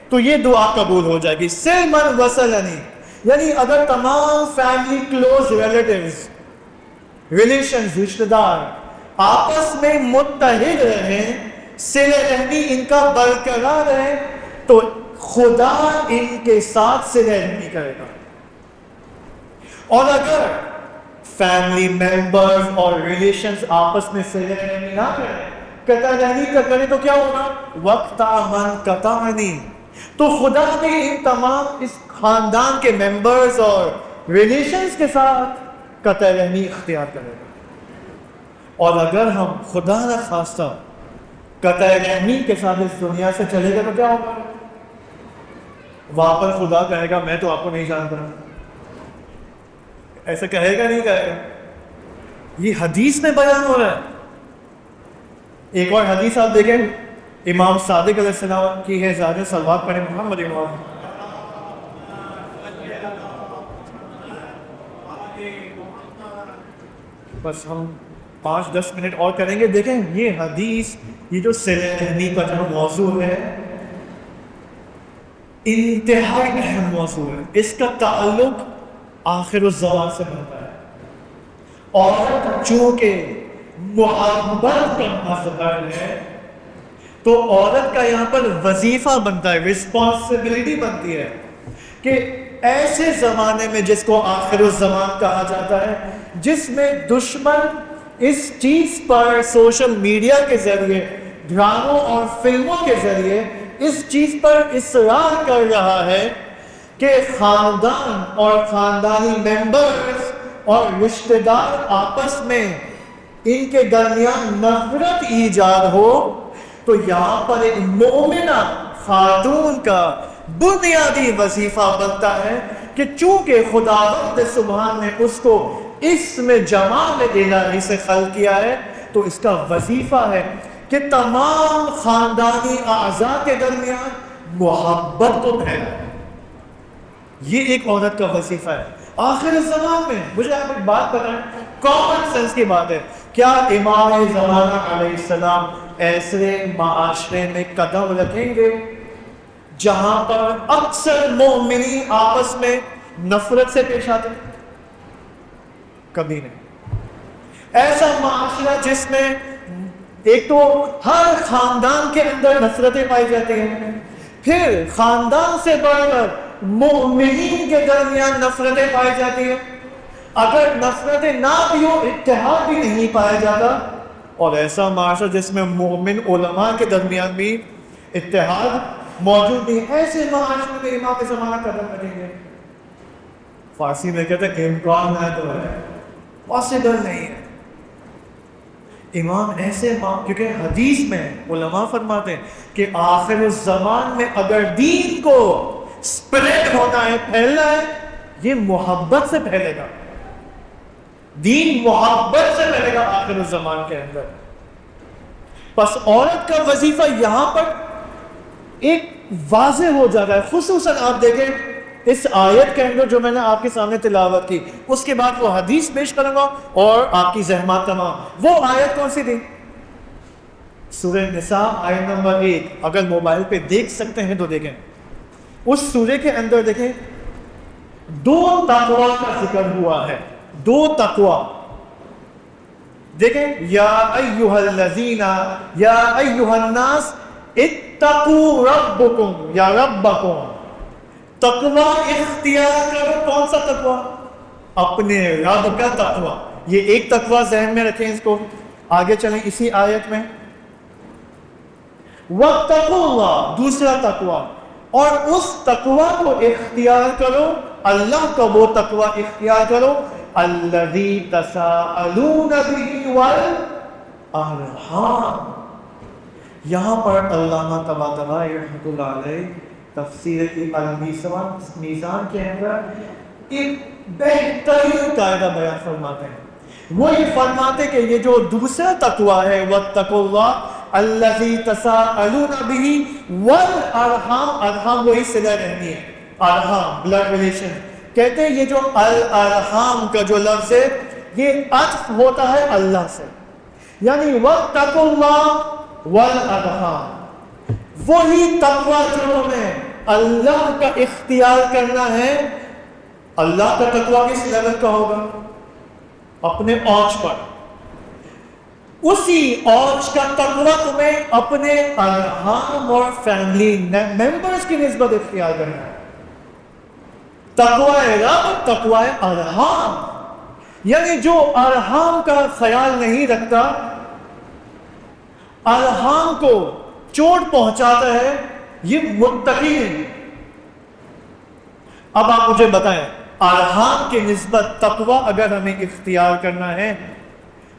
تو یہ دعا قبول ہو جائے گی۔ سل من وصلنی یعنی اگر تمام فیملی، کلوز ریلیٹیوز، ریلیشنز، رشتہ دار آپس میں متحد رہیں، صلہ رحمی ان کا برقرار رہے، تو خدا ان کے ساتھ صلہ رحمی کرے گا۔ اور اگر فیملی ممبرز اور ریلیشنز آپس میں صلہ رحمی نہ کریں، قطع رحمی کریں، تو کیا ہوگا؟ وقت من قطعنی، تو خدا بھی ان تمام اس خاندان کے ممبرز اور ریلیشنز کے ساتھ قطع رحمی اختیار کرے گا۔ اور اگر ہم خدا نہ خواستہ قطع رحمی کے ساتھ اس دنیا سے چلے گا تو کیا ہوگا؟ وہاں پر خدا کہے گا میں تو آپ کو نہیں جانتا۔ ایسا کہے گا نہیں کہے گا؟ یہ حدیث میں بیان ہو رہا ہے۔ ایک اور حدیث آپ دیکھیں، امام صادق علیہ السلام کی ہے، زیادہ صلوات پڑھیں محمد امام۔ بس ہم 5-10 منٹ اور کریں گے۔ دیکھیں یہ حدیث، یہ جو صلہ رحمی کا جو موضوع ہے، انتہائی اہم موضوع ہے۔ اس کا تعلق آخر الزمان سے بنتا ہے، اور چونکہ محبت کا مظہر ہے تو عورت کا یہاں پر وظیفہ بنتا ہے، رسپانسبلٹی بنتی ہے کہ ایسے زمانے میں جس کو آخر الزمان کہا جاتا ہے، جس میں دشمن اس چیز پر سوشل میڈیا کے ذریعے، ڈراموں اور فلموں کے ذریعے اس چیز پر اصرار کر رہا ہے کہ خاندان اور خاندانی ممبرز اور رشتہ دار آپس میں ان کے درمیان نفرت ایجاد ہو، تو یہاں پر ایک مومنہ خاتون کا بنیادی وظیفہ بنتا ہے کہ چونکہ خداوند سبحان نے اس کو اس میں جمال الہی سے خلق کیا ہے، تو اس کا وظیفہ ہے کہ تمام خاندانی اعضاء کے درمیان محبت کو پھیلائے۔ یہ ایک عورت کا وظیفہ ہے آخر الزمان میں۔ مجھے آپ ایک بات بتائیں، کامن سینس کی بات ہے، کیا امام زمانہ علیہ السلام ایسے معاشرے میں قدم رکھیں گے جہاں پر اکثر مومنین آپس میں نفرت سے پیش آتے ہیں؟ کبھی نہیں۔ ایسا معاشرہ جس میں ایک تو ہر خاندان کے اندر نفرتیں پائی جاتی ہیں، پھر خاندان سے بڑھ کر مومنین کے درمیان نفرتیں پائی جاتی ہیں، اگر نفرتیں نہ بھی ہو اتحاد بھی نہیں پایا جاتا، اور ایسا معاشرہ جس میں مومن علماء کے درمیان بھی اتحاد موجود نہیں، ایسے معاشرے میں امام زمانہ قدم رکھیں گے؟ فارسی میں کہتے ہیں امکان ہے تو ہے، پاسبل نہیں ہے۔ امام ایسے کیونکہ حدیث میں علماء فرماتے ہیں کہ آخر الزمان میں اگر دین کو سپریڈ ہونا ہے، پھیلنا ہے، یہ محبت سے پھیلے گا۔ دین محبت سے پھیلے گا آخر الزمان کے اندر۔ پس عورت کا وظیفہ یہاں پر ایک واضح ہو جاتا ہے۔ خصوصاً آپ دیکھیں اس آیت کے اندر جو میں نے آپ کے سامنے تلاوت کی، اس کے بعد وہ حدیث پیش کروں گا اور آپ کی زحمات تمام۔ وہ آیت کون سی تھی؟ سورہ نساء آیت نمبر 1۔ اگر موبائل پہ دیکھ سکتے ہیں تو دیکھیں، اس سورہ کے اندر دیکھیں 2 تقوی کا ذکر ہوا ہے، 2 تقوی۔ دیکھیں، یا ایھا الذین، یا ایھا الناس اتقوا ربکم، یا ربکم، تقوی اختیار کرو۔ کون سا تقوی؟ اپنے رب کا تقوی۔ یہ ایک تقوی ذہن میں رکھیں، اس کو آگے چلیں اسی آیت میں۔ واتقوا اللہ، دوسرا تقوی، اور اس تقوی کو اختیار کرو، اللہ کا وہ تقوی اختیار کرو، الذی تساءلون بہ والارحام۔ یہاں پر علامہ طباطبائی رحمۃ اللہ علیہ تفسیر المیزان کے اندر ایک بہترین قاعدہ بیان فرماتے ہیں۔ وہ یہ فرماتے کہ یہ جو دوسرا تقوی ہے، واتقوا اللہ الذی تساءلون بہ والارحام، ارحام وہی صلہ رحمی ہے، ارحام بلڈ ریلیشن۔ کہتے ہیں یہ جو الارحام کا جو لفظ ہے یہ عطف ہوتا ہے اللہ سے، یعنی واتقوا اللہ والارحام، وہی تقوی جو ہمیں اللہ کا اختیار کرنا ہے۔ اللہ کا تقوی کس لیول کا ہوگا؟ اپنے آنچ پر، اسی اوج کا تقویٰ تمہیں اپنے ارحام اور فیملی ممبرز کی نسبت اختیار کرنا ہے. تقویٰ رب، تقویٰ ارحام، یعنی جو ارحام کا خیال نہیں رکھتا، ارحام کو چوٹ پہنچاتا ہے، یہ متقی نہیں. اب آپ مجھے بتائیں، ارحام کی نسبت تقویٰ اگر ہمیں اختیار کرنا ہے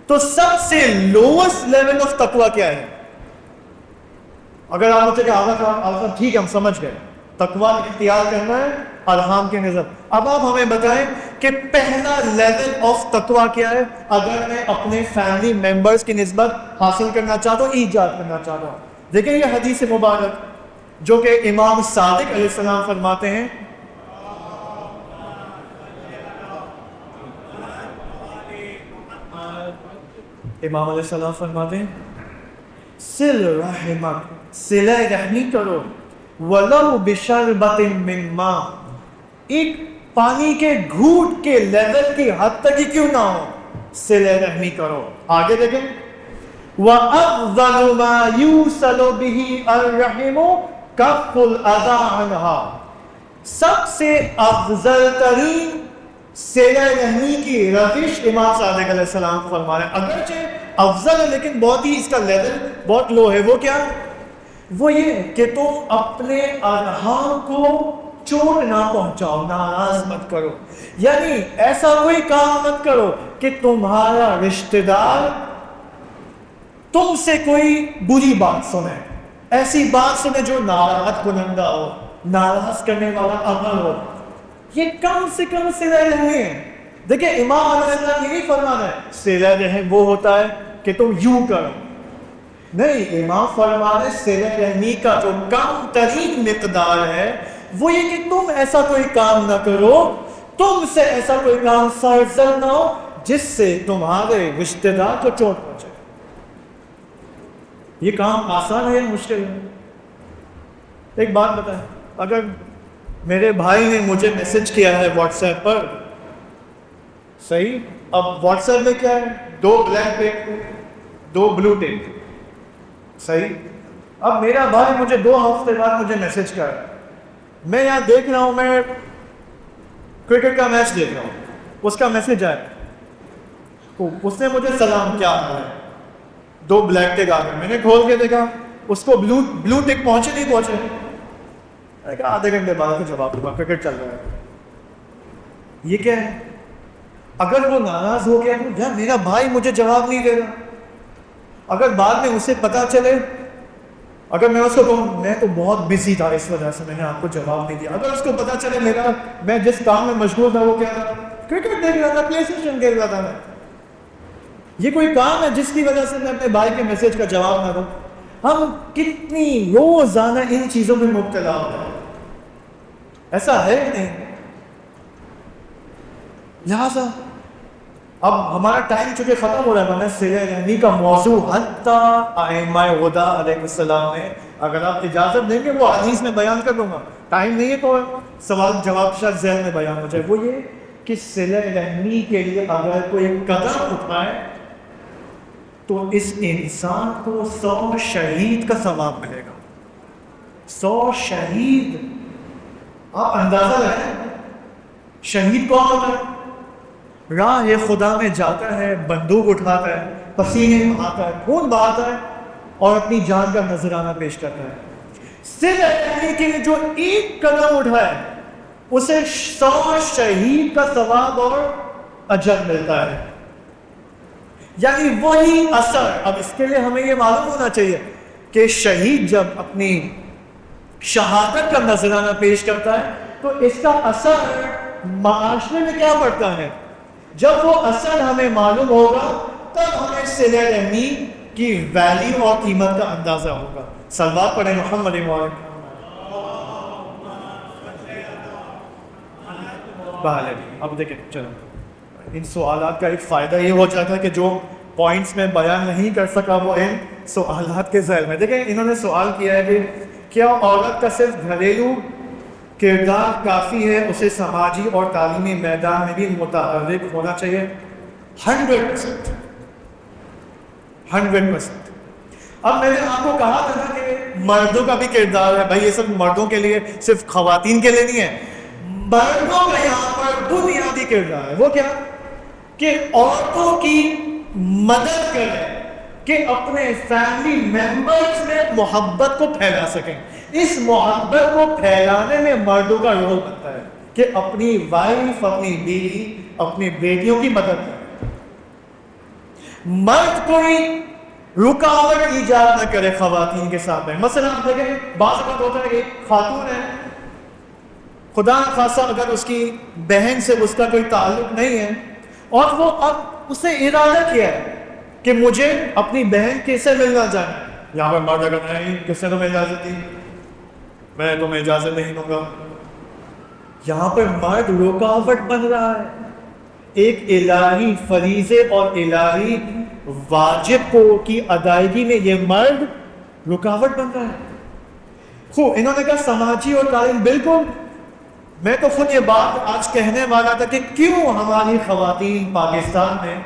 تو سب سے لوئسٹ لیول آف تقویٰ کیا ہے؟ اگر آپ مجھے کہا ٹھیک ہے ہم سمجھ گئے، تقویٰ اختیار کرنا ہے ارحام کی نسبت. اب آپ ہمیں بتائیں کہ پہلا لیول آف تقویٰ کیا ہے اگر میں اپنے فیملی ممبرز کی نسبت حاصل کرنا چاہتا ہوں، ایجاد کرنا چاہتا ہوں. دیکھیں یہ حدیث مبارک جو کہ امام صادق علیہ السلام فرماتے ہیں، امام علیہ السلام فرماتے ہیں سل رحمک، صلہ رحمی کرو، ولو بشربۃ من ماء، ایک پانی کے گھوٹ کے لیول کی حد تک ہی کیوں نہ ہو، صلہ رحمی کرو. آگے دیکھیں وَأَفْضَلُ مَا يُوصَلُ بِهِ الرَّحِمُ كَفُّ الْأَذَىٰ عَنْهَا، سب سے افضل ترین صلہ رحمی کی روش امام صادق علیہ السلام فرما رہے ہیں. اگرچہ افضل ہے لیکن بہت ہی اس کا لیول بہت لو ہے. وہ کیا؟ وہ یہ کہ تم اپنے ارحام کو چوٹ نہ پہنچاؤ، ناراض مت کرو. یعنی ایسا کوئی کام مت کرو کہ تمہارا رشتہ دار تم سے کوئی بری بات سنے، ایسی بات سنے جو ناراحت کنندہ ہو، ناراض کرنے والا عمل ہو. یہ کم سے کم صلہ رحمی ہے. دیکھیں امام علیہ السلام یہ نہیں فرمانا ہے صلہ رحم وہ ہوتا ہے کہ تم یوں کرو، نہیں، امام فرما رہے صلہ رحمی کا جو کم ترین مقدار ہے وہ یہ کہ تم ایسا کوئی کام نہ کرو، تم سے ایسا کوئی کام سرزد نہ ہو جس سے تمہارے رشتہ دار کو چوٹ پہنچے. یہ کام آسان ہے یا مشکل ہے؟ ایک بات بتائیں، اگر میرے بھائی نے مجھے میسج کیا ہے واٹس ایپ پر، صحیح، اب واٹس ایپ میں کیا ہے، 2 بلیک ٹیک 2 بلو ٹیک، صحیح. اب میرا بھائی مجھے 2 ہفتے بعد مجھے میسج کر رہا ہے، میں یہاں دیکھ رہا ہوں، میں کرکٹ کا میچ دیکھ رہا ہوں، اس کا میسج آیا، اس نے مجھے سلام کیا ہے، 2 بلیک ٹیک آ گئے. میں نے کھول کے دیکھا اس کو بلو ٹیک پہنچے نہیں پہنچے. میں کہا آدھے گھنٹے بعد کو جواب دوں گا، کرکٹ چل رہا ہے. یہ کیا ہے؟ اگر وہ ناراض ہو گیا تو یار میرا بھائی مجھے جواب نہیں دے رہا، اگر بعد میں اسے پتا چلے، اگر میں اس کو کہوں میں تو بہت بزی تھا اس وجہ سے میں نے آپ کو جواب نہیں دیا، اگر اس کو پتا چلے میں جس کام میں مشغول تھا وہ کیا تھا، کرکٹ دیکھ رہا تھا، پلے اسٹیشن کھیل رہا تھا، میں یہ کوئی کام ہے جس کی وجہ سے میں اپنے بھائی کے میسج کا جواب نہ دوں؟ ہم کتنی روزانہ ان چیزوں میں مبتلا ہوتے ہیں، ایسا ہے نہیں. لہٰذا اب ہمارا ٹائم چونکہ ختم ہو رہا ہے، میں نے صلہ رحمی کا موضوع حتیٰ ائمہ ہدیٰ علیہ السلام نے، اگر آپ اجازت دیں گے وہ حدیث میں بیان کر دوں گا، ٹائم نہیں ہے تو سوال جواب شاید ذہن میں بیان ہو جائے. وہ یہ کہ صلہ رحمی کے لیے اگر کوئی قدم اٹھائے تو اس انسان کو 100 شہید کا ثواب ملے گا. 100 شہید، آپ اندازہ لگائیں شہید کون ہوتا ہے؟ راہ خدا میں جاتا ہے، بندوق اٹھاتا ہے، پسینے بہاتا ہے، خون بہاتا ہے اور اپنی جان کا نذرانہ پیش کرتا ہے. صلہ رحمی کے لیے جو ایک قدم اٹھائے اسے 100 شہید کا ثواب اور اجر ملتا ہے. یعنی وہی اثر، اب اس کے لیے ہمیں یہ معلوم ہونا چاہیے کہ شہید جب اپنی شہادت کا نذرانہ پیش کرتا ہے تو اس کا اثر معاشرے میں کیا پڑتا ہے. جب وہ اثر ہمیں معلوم ہوگا تب ہمیں صلہ رحمی کی ویلیو اور قیمت کا اندازہ ہوگا. صلوات پڑھیں محمد وعلیہ. اب دیکھیں چلو ان سوالات کا ایک فائدہ یہ ہو جاتا ہے کہ جو پوائنٹس میں بیان نہیں کر سکا وہ ان سوالات کے ذیل میں. دیکھیں انہوں نے سوال کیا ہے کہ کیا عورت کا صرف گھریلو کردار کافی ہے، اسے سماجی اور تعلیمی میدان میں بھی متحرک ہونا چاہیے؟ 100% 100%. اب میں نے آپ کو کہا تھا نا کہ مردوں کا بھی کردار ہے. بھائی یہ سب مردوں کے لیے, صرف خواتین کے لیے نہیں ہے. مردوں کا یہاں پر بنیادی کردار ہے. وہ کیا کہ عورتوں کی مدد کریں کہ اپنے فیملی ممبرز میں محبت کو پھیلا سکیں. اس محبت کو پھیلانے میں مردوں کا رول بنتا ہے کہ اپنی وائف, اپنی بیوی, اپنی بیٹیوں کی مدد کریں. مرد کوئی رکاوٹ ایجاد نہ کرے خواتین کے سامنے. مثلا آپ دیکھیں بعض وقت ہوتا ہے ایک خاتون ہے, خدا خاصا اگر اس کی بہن سے اس کا کوئی تعلق نہیں ہے, اور وہ اب اسے ارادہ کیا ہے کہ مجھے اپنی بہن کس سے ملنا جانا ہے. یہاں پر مرد اگر نہیں, کس سے تمہیں اجازت دی, میں تمہیں اجازت نہیں دوں گا. یہاں پر مرد رکاوٹ بن رہا ہے. ایک الہی فریضے اور الہی واجب کو کی ادائیگی میں یہ مرد رکاوٹ بن رہا ہے. خوب انہوں نے کہا سماجی اور تعلیم. بالکل, میں تو خود یہ بات آج کہنے والا تھا کہ کیوں ہماری خواتین پاکستان میں,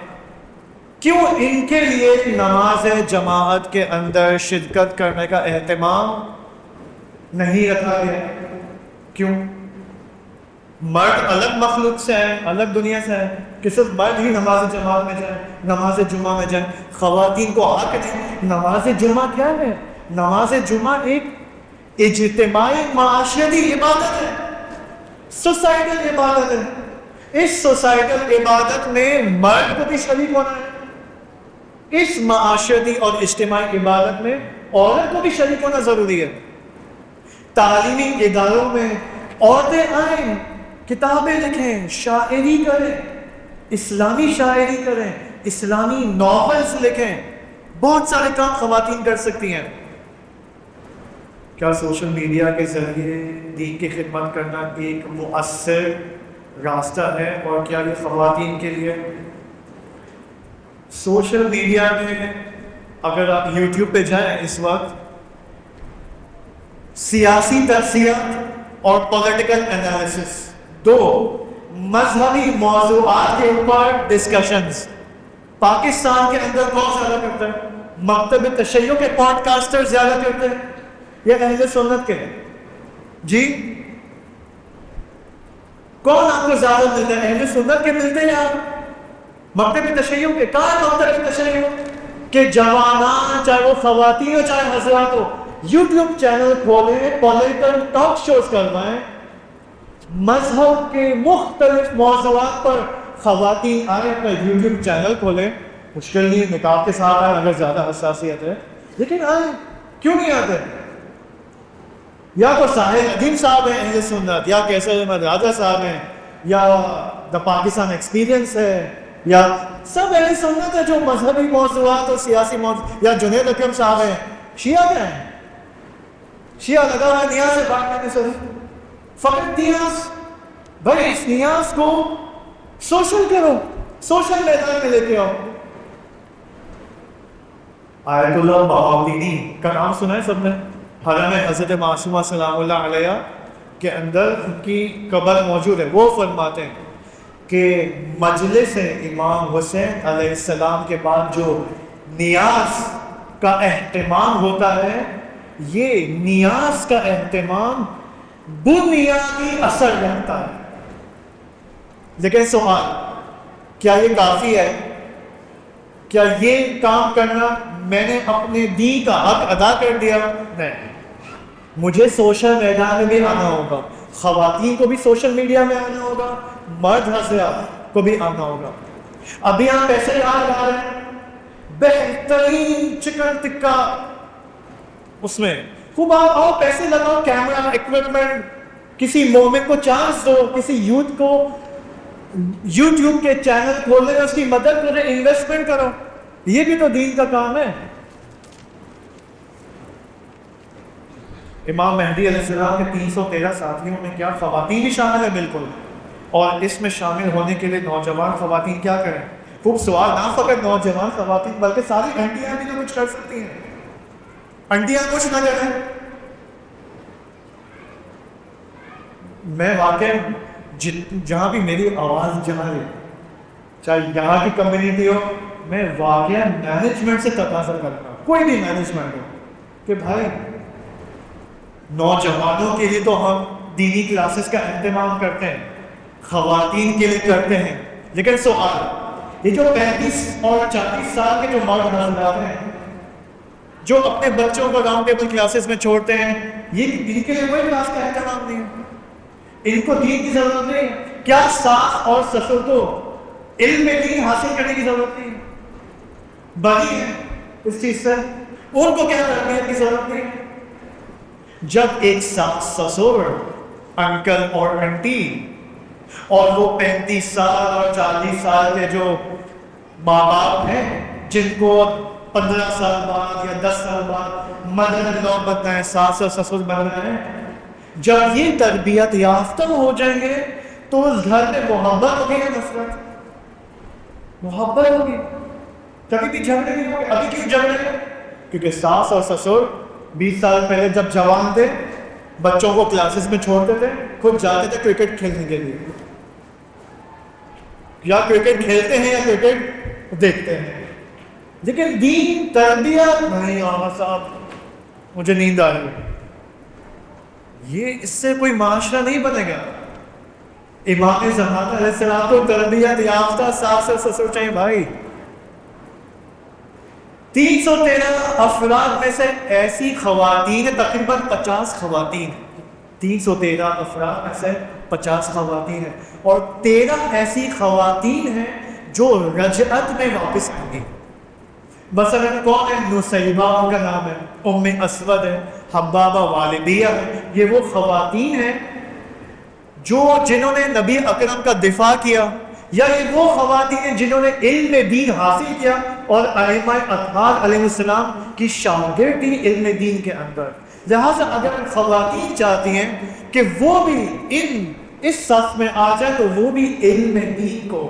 کیوں ان کے لیے نماز جماعت کے اندر شرکت کرنے کا اہتمام نہیں رکھا گیا. کیوں؟ مرد الگ مخلوق سے ہے, الگ دنیا سے ہے کہ صرف مرد ہی نماز جماعت میں جائیں, نماز جمعہ میں جائیں, خواتین کو حق نہیں. نماز جمعہ کیا ہے؟ نماز جمعہ ایک اجتماعی معاشرتی عبادت ہے, سوسائٹل عبادت ہے. اس سوسائٹل عبادت میں مرد کو بھی شریک ہونا ہے. اس معاشرتی اور اجتماعی عبادت میں عورت کو بھی شریک ہونا ضروری ہے. تعلیمی اداروں میں عورتیں آئیں, کتابیں لکھیں, شاعری کریں, اسلامی شاعری کریں, اسلامی ناولز لکھیں. بہت سارے کام خواتین کر سکتی ہیں. کیا سوشل میڈیا کے ذریعے دین کی خدمت کرنا ایک مؤثر راستہ ہے؟ اور کیا یہ خواتین کے لیے؟ سوشل میڈیا میں اگر آپ یوٹیوب پہ جائیں اس وقت, سیاسی تجزیات اور پولیٹیکل انالیسس, دو مذہبی موضوعات کے اوپر ڈسکشنز پاکستان کے اندر کون زیادہ کرتا ہے؟ مکتب تشیع کے پوڈ کاسٹر زیادہ کرتے ہیں یا اہل سنت کے؟ جی کون آپ کو زیادہ ملتا ہے, اہل سنت کے ملتے ہیں یا مکتب تشیع کے؟ کہاں مکتب تشیع کہ جوانان, چاہے وہ خواتین ہو چاہے حضرات ہو, یوٹیوب چینل کھولیں, پولیٹیکل ٹاک شوز کروائیں, مذہب کے مختلف موضوعات پر خواتین آئیں, اپنا یوٹیوب چینل کھولیں. مشکل نہیں, نقاب کے ساتھ آئیں اگر زیادہ حساسیت ہے, لیکن آئیں. کیوں نہیں آتے؟ یا تو ساحل ندیم صاحب ہیں اہل سنت, یا کیسر احمد راجہ صاحب ہیں, یا دا پاکستان ایکسپیرینس ہے, یا سب اہل سنت ہے جو مذہبی موضوعات اور سیاسی موضوعات, یا جنید اکرم صاحب ہیں. شیعہ کیا ہیں؟ شیعہ لگا ہوا ہے نیاز سے بات کرنے سے, فقط نیاز. بھائی اس نیاز کو سوشل کرو, سوشل میدان میں لے کے آؤ. آیت اللہ بہاؤالدینی کا نام سنا ہے سب نے؟ حرم حضرت معصومہ سلام اللہ علیہ کے اندر ان کی قبر موجود ہے. وہ فرماتے ہیں کہ مجلس امام حسین علیہ السلام کے بعد جو نیاز کا اہتمام ہوتا ہے, یہ نیاز کا اہتمام بنیادی اثر رکھتا ہے. لیکن سوال, کیا یہ کافی ہے؟ کیا یہ کام کرنا میں نے اپنے دین کا حق ادا کر دیا؟ نہیں, مجھے سوشل میدان میں بھی آنا ہوگا, خواتین کو بھی سوشل میڈیا میں آنا ہوگا, مرد حضرات کو بھی آنا ہوگا. ابھی آپ پیسے یاد آ رہے ہیں, بہترین چکن ٹکا, اس میں خوب آپ آؤ, پیسے لگاؤ, کیمرہ ایکوپمنٹ, کسی مومن کو چانس دو, کسی یوتھ کو یوٹیوب کے چینل کھولنے, اس کی مدد کریں, انویسٹمنٹ کرو. یہ بھی تو دین کا کام ہے. امام مہدی علیہ السلام کے 313 ساتھیوں میں کیا خواتین بھی شامل ہے؟ بالکل. اور اس میں شامل ہونے کے لیے نوجوان خواتین کیا کریں؟ خوب سوال, نہ فقط نوجوان خواتین بلکہ ساری انٹیاں بھی تو کچھ کر سکتی ہیں. انٹیاں کچھ نہ کریں. میں واقع جہاں بھی میری آواز جہاں ہے, چاہے یہاں کی کمیونٹی ہو میں واقعہ مینجمنٹ سے تقاضا کرتا ہوں، کوئی بھی مینجمنٹ ہو، کہ بھائی نوجوانوں کے لیے تو ہم دینی کلاسز کا اہتمام کرتے ہیں، خواتین کے لیے کرتے ہیں، لیکن سوال، یہ جو 35 اور 40 سال کے جو مرد حضرات ہیں جو اپنے بچوں کو راؤنڈ ٹیبل کلاسز میں چھوڑتے ہیں، یہ ان کے لیے کوئی کلاس کا اہتمام نہیں ہے، ان کو دین کی ضرورت نہیں ہے؟ کیا ساس اور سسر کو علم دین حاصل کرنے کی ضرورت نہیں ہے؟ بڑی ہے اس چیز سے، ان کو کیا تربیت کی ضرورت نہیں ہے؟ جب ایک ساس سسر، انکل اور انٹی اور وہ 35 سال اور 40 سال کے جو ماں باپ ہیں جن کو 15 سال بعد یا 10 سال بعد مدر لو بننا ہے، ساس اور سسر بننا ہے، جب یہ تربیت یافتہ ہو جائیں گے تو اس گھر میں محبت ہوگی یا نفرت؟ محبت ہوگی، کبھی بھی جھگڑے نہیں ہوگے۔ ابھی کیوں جھگڑے؟ کیونکہ ساس اور سسر 20 سال پہلے جب جوان تھے بچوں کو کلاسز میں چھوڑتے تھے، خود جاتے تھے کرکٹ کھیلنے کے لیے، یا کرکٹ کھیلتے ہیں یا کرکٹ دیکھتے ہیں، لیکن دین تربیت نہیں، آقا صاحب مجھے نیند آ رہی ہے، یہ اس سے کوئی معاشرہ نہیں بنے گا۔ امام زمانہ علیہ السلام کو تربیت یافتہ ساس اور سسر چاہیے بھائی۔ 313 افراد میں سے ایسی خواتین، تقریباً 50 خواتین، 313 افراد میں سے 50 خواتین ہیں، اور 13 ایسی خواتین ہیں جو رجعت میں واپس آئیں گی۔ مثلا کون ہے؟ نسیبہ ان کا نام ہے، ام اسود ہے، حبابہ والدیہ ہے، یہ وہ خواتین ہیں جنہوں نے نبی اکرم کا دفاع کیا، یا یہ وہ خواتین ہیں جنہوں نے علم دین حاصل کیا اور ائمہ اطہار علیہ السلام کی شاگردی علم دین کے اندر۔ لہٰذا اگر خواتین چاہتی ہیں کہ وہ بھی اس صف میں آ جائے تو وہ بھی علم دین کو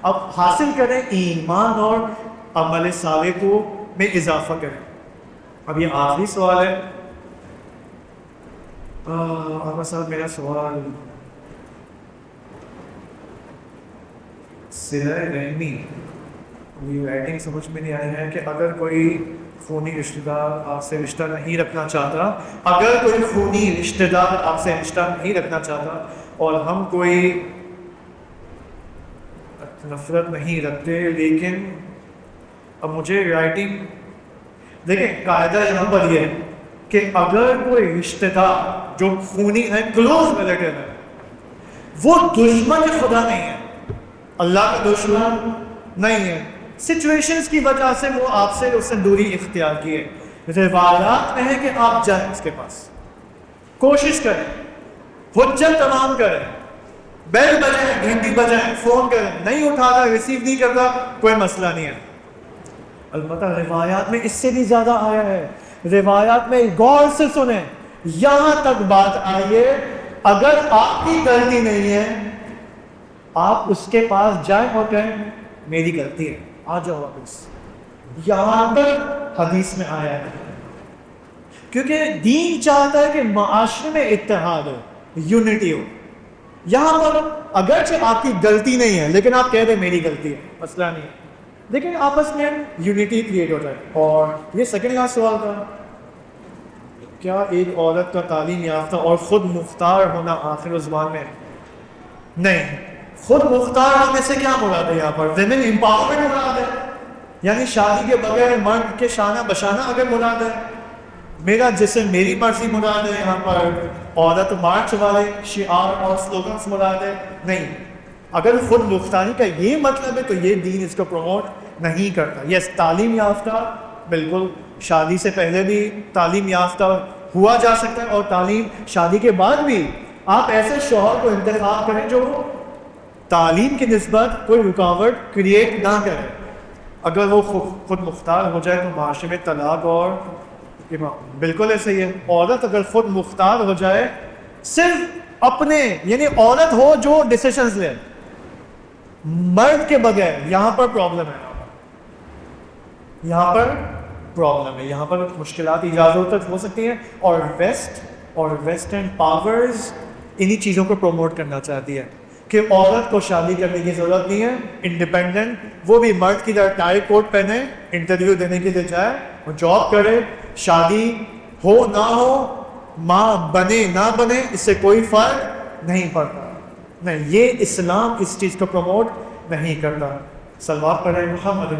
اب حاصل کریں، ایمان اور عمل صالح کو میں اضافہ کریں۔ اب یہ آخری سوال ہے، آقا صاحب میرا سوال صلہ رحمی، یہ رائٹنگ سمجھ میں نہیں آئی ہے کہ اگر کوئی خونی رشتہ دار آپ سے رشتہ نہیں رکھنا چاہتا، اگر کوئی خونی رشتہ دار آپ سے رشتہ نہیں رکھنا چاہتا اور ہم کوئی نفرت نہیں رکھتے، لیکن اب مجھے رائٹنگ دیکھیں، قاعدہ یہاں پر یہ ہے کہ اگر کوئی رشتہ دار جو خونی ہے، کلوز ریلیٹیو ہے، وہ دشمن خدا نہیں ہے، اللہ کا دشمن نہیں ہے، سچویشنز کی وجہ سے وہ آپ سے اس سے دوری اختیار کیے، روایات میں ہے کہ آپ جائیں اس کے پاس، کوشش کریں، حجت تمام کریں، بیل بجائیں، گھنٹی بجائیں، فون کریں، نہیں اٹھاتا، ریسیو نہیں کرتا، کوئی مسئلہ نہیں ہے۔ البتہ روایات میں اس سے بھی زیادہ آیا ہے، روایات میں غور سے سنیں، یہاں تک بات آئیے اگر آپ کی غلطی نہیں ہے آپ اس کے پاس جائیں اور کہیں میری غلطی ہے، آ جاؤ واپس، یہاں تک حدیث میں آیا ہے، کیونکہ دین چاہتا ہے کہ معاشرے میں اتحاد ہو، یونٹی ہو۔ یہاں پر اگرچہ آپ کی غلطی نہیں ہے لیکن آپ کہہ دیں میری غلطی ہے، مسئلہ نہیں ہے، لیکن آپس میں یونٹی کریٹ ہو جائے۔ اور یہ سیکنڈ لاسٹ سوال تھا، کیا ایک عورت کا تعلیم یافتہ اور خود مختار ہونا آخر الزمان میں؟ نہیں، خود مختار ہونے سے کیا مراد ہے؟ یہاں پر ویمن امپاورمنٹ مراد ہے، یعنی شادی کے بغیر مرد کے شانہ بشانہ اگر مراد ہے، میرا جسم میری مرضی مراد ہے، یہاں پر عورت مارچ والے شعار اور سلوگنز مراد ہے؟ نہیں، اگر خود مختاری کا یہ مطلب ہے تو یہ دین اس کو پروموٹ نہیں کرتا۔ یس، تعلیم یافتہ بالکل شادی سے پہلے بھی تعلیم یافتہ ہوا جا سکتا ہے، اور تعلیم شادی کے بعد بھی آپ ایسے شوہر کو انتخاب کریں جو تعلیم کی نسبت کوئی رکاوٹ کریٹ نہ کرے۔ اگر وہ خود مختار ہو جائے تو معاشرے میں طلاق اور بالکل ایسے ہی ہے۔ عورت اگر خود مختار ہو جائے، صرف اپنے یعنی عورت ہو جو ڈیسیشنز لے، مرد کے بغیر، یہاں پر پرابلم ہے، یہاں پر پرابلم ہے، یہاں پر مشکلات ایجاد تک ہو سکتی ہیں، اور ویسٹرن پاورز انہی چیزوں کو پروموٹ کرنا چاہتی ہے کہ عورت کو شادی کرنے کی ضرورت نہیں ہے، انڈیپینڈنٹ، وہ بھی مرد کی طرح ٹائی کوٹ پہنے انٹرویو دینے کے لیے جائے، وہ جاب کرے، شادی ہو نہ ہو، ماں بنے نہ بنے، اس سے کوئی فرق نہیں پڑتا. نہیں، یہ اسلام اس چیز کو پروموٹ نہیں کرتا. سلوات پڑھیں محمد